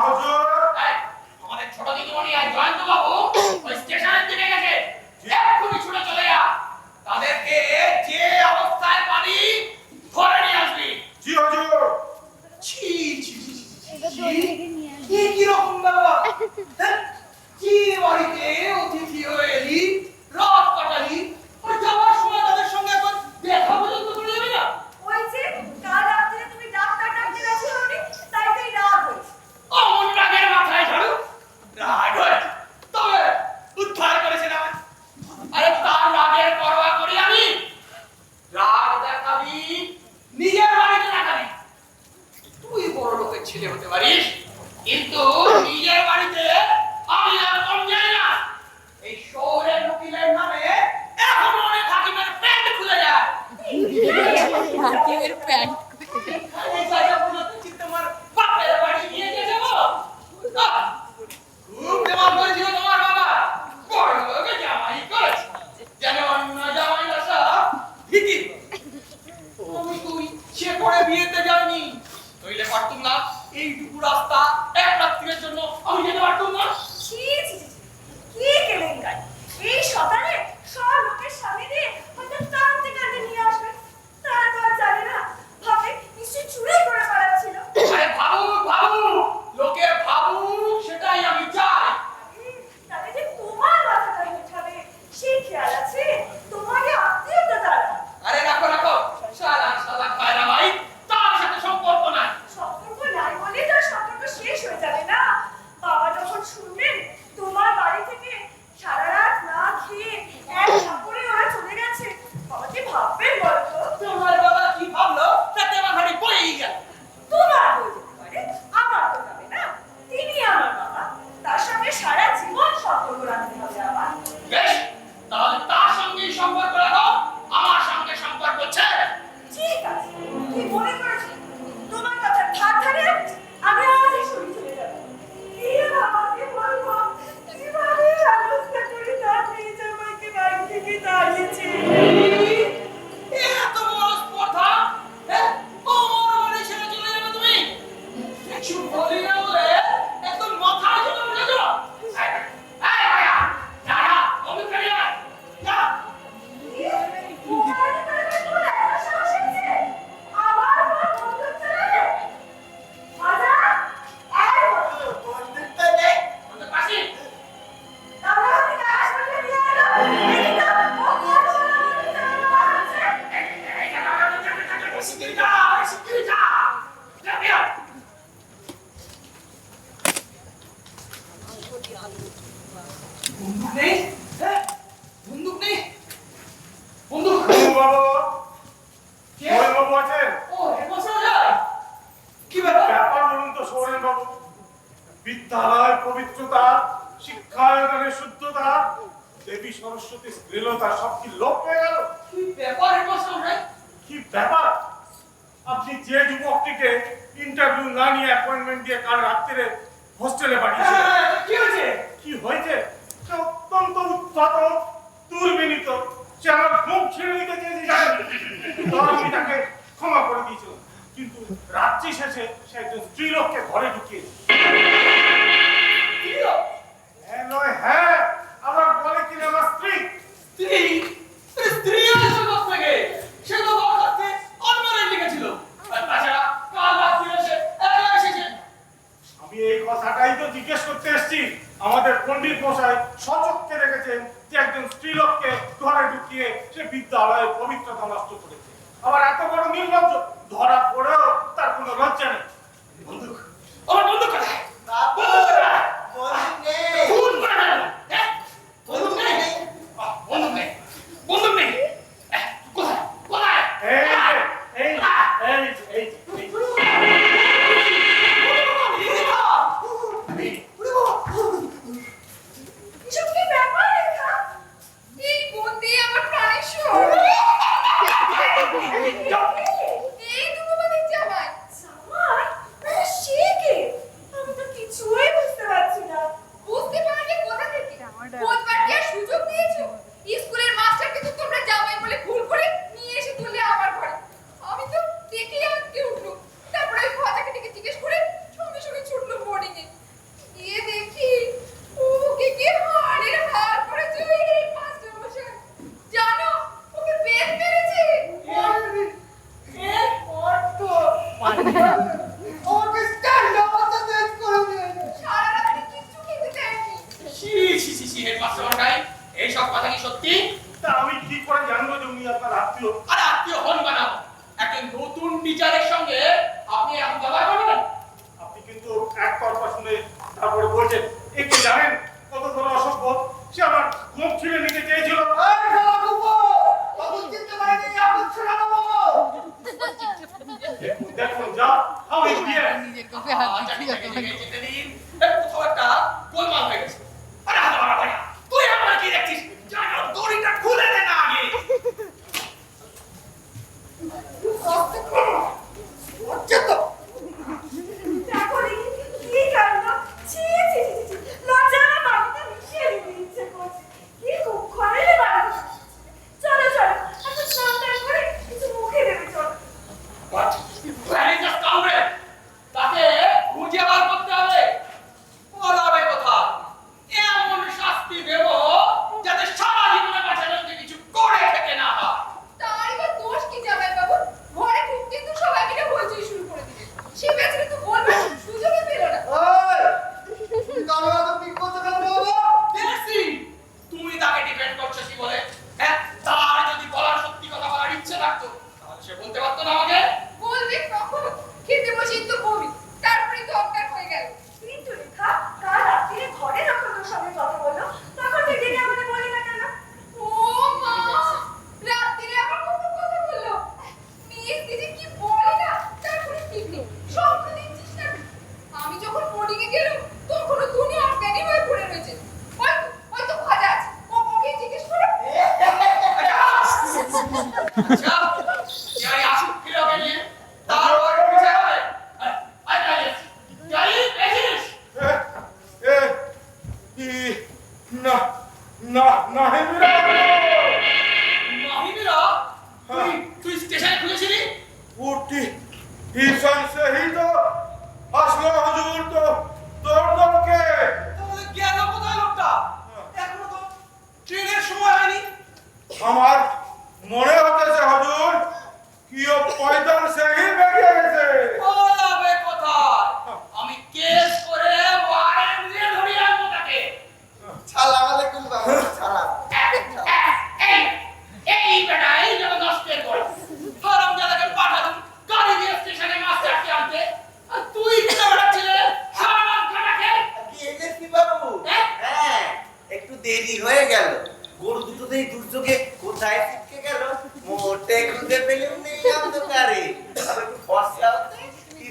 বন্দুক নেই? হ্যাঁ, বন্দুক নেই? বন্দুক বাবু কে? বাবু আছেন? ও হেডমাস্টার, কি ব্যাপার? ব্যাপার বলুন তো সৌরেন বাবু। বিদ্যালয় পবিত্রতা, শিক্ষায়তনের শুদ্ধতা, দেবী সরস্বতী স্ত্রীলতা সব কি লোপ পেয়ে গেল? কি ব্যাপার হেডমাস্টার? কি ব্যাপার? আপনি যে যুবকটিকে ইন্টারভিউ না নিয়ে অ্যাপয়েন্টমেন্ট দিয়ে কাল রাত্রে হোস্টেলে পাঠিয়েছিলেন, কি হয়েছে? কি হয়েছে? সে অত্যন্ত উদ্ধত, দুর্বিনীত। সে আমার মুখ ছিঁড়ে নিতে চেয়েছে জানেন, তো আমি তাকে ক্ষমা করে দিয়েছিলাম। কিন্তু রাত্রি শেষে সে একজন স্ত্রীলোককে ঘরে ঢুকিয়েছে। হ্যাঁ নয় হ্যাঁ, আবার বলে কিনা আমার স্ত্রী। স্ত্রী? স্ত্রী আসছে কোথা থেকে? সে তো বরখাস্তে অন্যরা লিখেছিল। আর তাছাড়া কাল রাত্রে এসে একা এসেছে। আমি এই কথাটাই তো জিজ্ঞেস করতে এসেছি। আমাদের পণ্ডিত মশাই সচক্ষে দেখেছেন যে একজন স্ত্রীলোককে ঘরে ঢুকিয়ে সে বিদ্যালয়ের পবিত্রতা নষ্ট করেছে। আবার এত বড় নির্লজ্জ, ধরা পড়েও তার কোনো লজ্জা নেই। বন্দুক, আমার বন্দুক কোথায়? বাবু বন্দুক নেই। খুন করে ফেলবো। হ্যাঁ? বন্দুক নেই? বন্দুক নেই, বন্দুক নেই। কোথায়? কোথায়? এই যে, এই যে, এই যে, এই যে, এই যে। এসব কি ব্যাপার রেখা? এই বন্দি আমার প্রাণের সুর। এই দুটো বাদিক জামাই। জামাই? সে কে? আমি তো কিছুই বুঝতে পারছি না। বুঝতে পারলে কোথা থেকে? বুঝবার কি আর সুযোগ দিয়েছো? স্কুলের মাস্টারকে তো তোমরা জামাই বলে ভুল করে নিয়ে এসে তুললে আমার ঘরে। আমি তো দেখেই আটকে উঠলো। তারপরে ওই খোঁজাকে ডেকে জিজ্ঞেস করে সঙ্গে সঙ্গে ছুটলো বোর্ডিং এ। গিয়ে দেখি ওকে কি হাড়ের হাড় করেছে এই মাস্টার মশাই। জানো ওকে বেদ মেরেছে। আমাকে স্ট্যান্ড আওয়াজে বের করে দিয়েছে। সারা রাত্রি কিচ্ছু খেতে দেয়নি। ছি ছি ছি ছি, হেডমাস্টার মশাই, এইসব কথা কি সত্যি? তা আমি কি করে জানবো যে উনি আপনার আত্মীয়? আরে আত্মীয় হন বানাবো, একজন নতুন টিচারের সঙ্গে আপনি এখন ব্যবহার করবেন? আপনি কিন্তু এক কথা শুনে তারপরে বলছেন একে জানেন কত বড় অসভ্য। সে আমার মুখ ছিঁড়ে নিতে চেয়েছিল। এই শালা কুকুর! বাবু চিনতে পারেনি, আপনি ছেড়ে দেবো। দেখুন যা আমি দিয়ে আচ্ছা, ঠিক আছে, যেতে দিন। কোথাও একটা গোলমাল হয়ে গেছে। আরে হাত বাড়া ভাই, তুই আমার কি দেখছিস? জানো, দড়িটা খুলে দে না আগে। হচ্ছে তো। দেখো দেখি কি কাণ্ড। ছি ছি ছি ছি। লজ্জা আমার মাটিতে মিশিয়ে দিতে ইচ্ছে করছে। কি কুক্ষণে রে বাড়ি। চলো চলো এখন স্নান টান করে কিছু মুখে দেবে চলো। What? Where is the scoundrel? তাকে খুঁজে বার করতে হবে। বলাবে কোথায়? এমন শাস্তি দেব যাতে সারা জীবনে বাঁচানোকে কিছু করে খেতে না হয়। তার বা দোষ কি জামাই বাবু? ঘরে ঢুকতে তো সবাই মিলে হইচই শুরু করে দিলে। সে বেচারি তো বলবে সুযোগই পেল না। এই, তুমি কারো এত পিক করছো কেন বাবা? দেখছি তুমি তাকে ডিপেন্ড করছো কি বলে। হ্যাঁ, তার যদি বলার সত্যি কথা বলার ইচ্ছে থাকতো তাহলে সে বলতে পারতো না আমাকে। বলবে কখন? খেতে বসেই তো বমি। তারপরে তো অজ্ঞান হয়ে গেল। কিন্তু রেখা কাল রাত্রে ঘরে যখন তোর সঙ্গে কথা বললো তখন থেকে আমাদের বলি না কেন? ও মা, রাত্রে আবার কখন কথা বললো? মিস দিদি কি বলে না? তারপরে পিকনিক সব তো দিচ্ছিস না। আমি যখন বোর্ডিং এ গেলাম তখনও তুমি অজ্ঞানী হয়ে পড়ে রয়েছে। ওই তো ভাজা আছে। ওকে জিজ্ঞেস করো। আচ্ছা, যাই আসুক কিলোকে নিয়ে তারপর বুঝে হবে। আচ্ছা, যাই পেয়েছিস? এ কি না না না হেমিরা মাহিমিরা, তুই স্টেশনে খুলেছিলি? উঠি টিউশন से ही तो আসলো হুজুর তো দৌড় দৌড়কে। তাহলে গেল কোথায় লোকটা? এখনো তো ট্রেনের সময় হয়নি। আমার মনে হতেছে হুজুর কি ও পয়দল से ही বেরিয়ে গেছে। বলাবে কোথায়? আমি কেস করে ওয়ারেন্ট দিয়ে ধরিয়ে আনবো তাকে। সালাম আলাইকুম বাবু। সালাম। এই বেটা, এই যেন নষ্টের করে হারামজাদাকে পাঠালুম গাড়ি দিয়ে স্টেশনে মাস্টারকে আনতে, আর তুই কি বেড়াচ্ছিলে সারা রাত ঘাটাকে? কি এনেছি বাবু? হ্যাঁ? হ্যাঁ, একটু দেরি হয়ে গেল। গরু দুটো তো এই দুর্যোগে কোথায় ছিটকে গেল, মোটে খুঁজে পেলেন নেই অন্ধকারে। আবার একটু ফর্সা হতে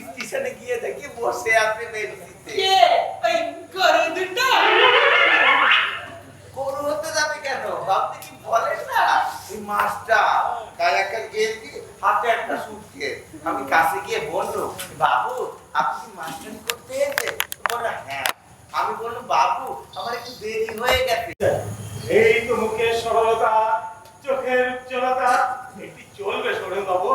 স্টেশনে গিয়ে দেখি বসে আছে বেঞ্চিতে। কে ওই গরু দুটো? গরু হতে যাবে কেন, ভাবতে কি বলেন না, ওই মাছটা গায়ে একটা গেঞ্জি হাতে একটা সুটকেস। আমি কাছে গিয়ে বললো, বাবু আপনি কি মাস্টারি করতে এসেছেন? বললো হ্যাঁ। আমি বললাম বাবু আমার একটু দেরি হয়ে গেছে। এই তো মুখের সরলতা, চোখের উজ্জ্বলতা, এটি চলবে সরল বাবু।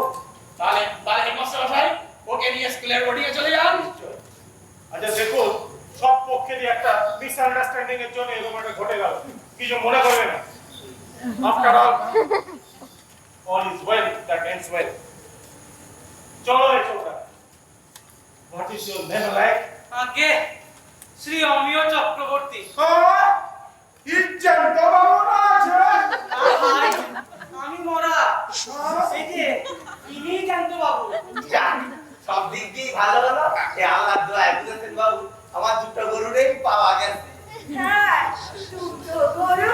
তাহলে হেডমাস্টার মশাই ওকে নিয়ে স্কুলের বোর্ডিংয়ে চলে যান। আচ্ছা দেখুন, সব পক্ষেরই একটা মিসআন্ডারস্ট্যান্ডিং এর জন্য এরকম একটা ঘটে গেল, কিছু মনে করবে না। After all is well that ends well. চলো রে ছোকরা, what is your name like? আগে শ্রী অমিয় চক্রবর্তী। ইচ্ছেন তো বাবু না আছে? ভাই, আমি মরা। এই যে ইনি জানত বাবু। যাক, সব দিক দিয়ে ভালো হলো। এই আল্লাহর দোয়ায় বুঝেছেন বাবু, আমার দুটো গরুরই পাওয়া গেছে। হ্যাঁ, দুটো গরু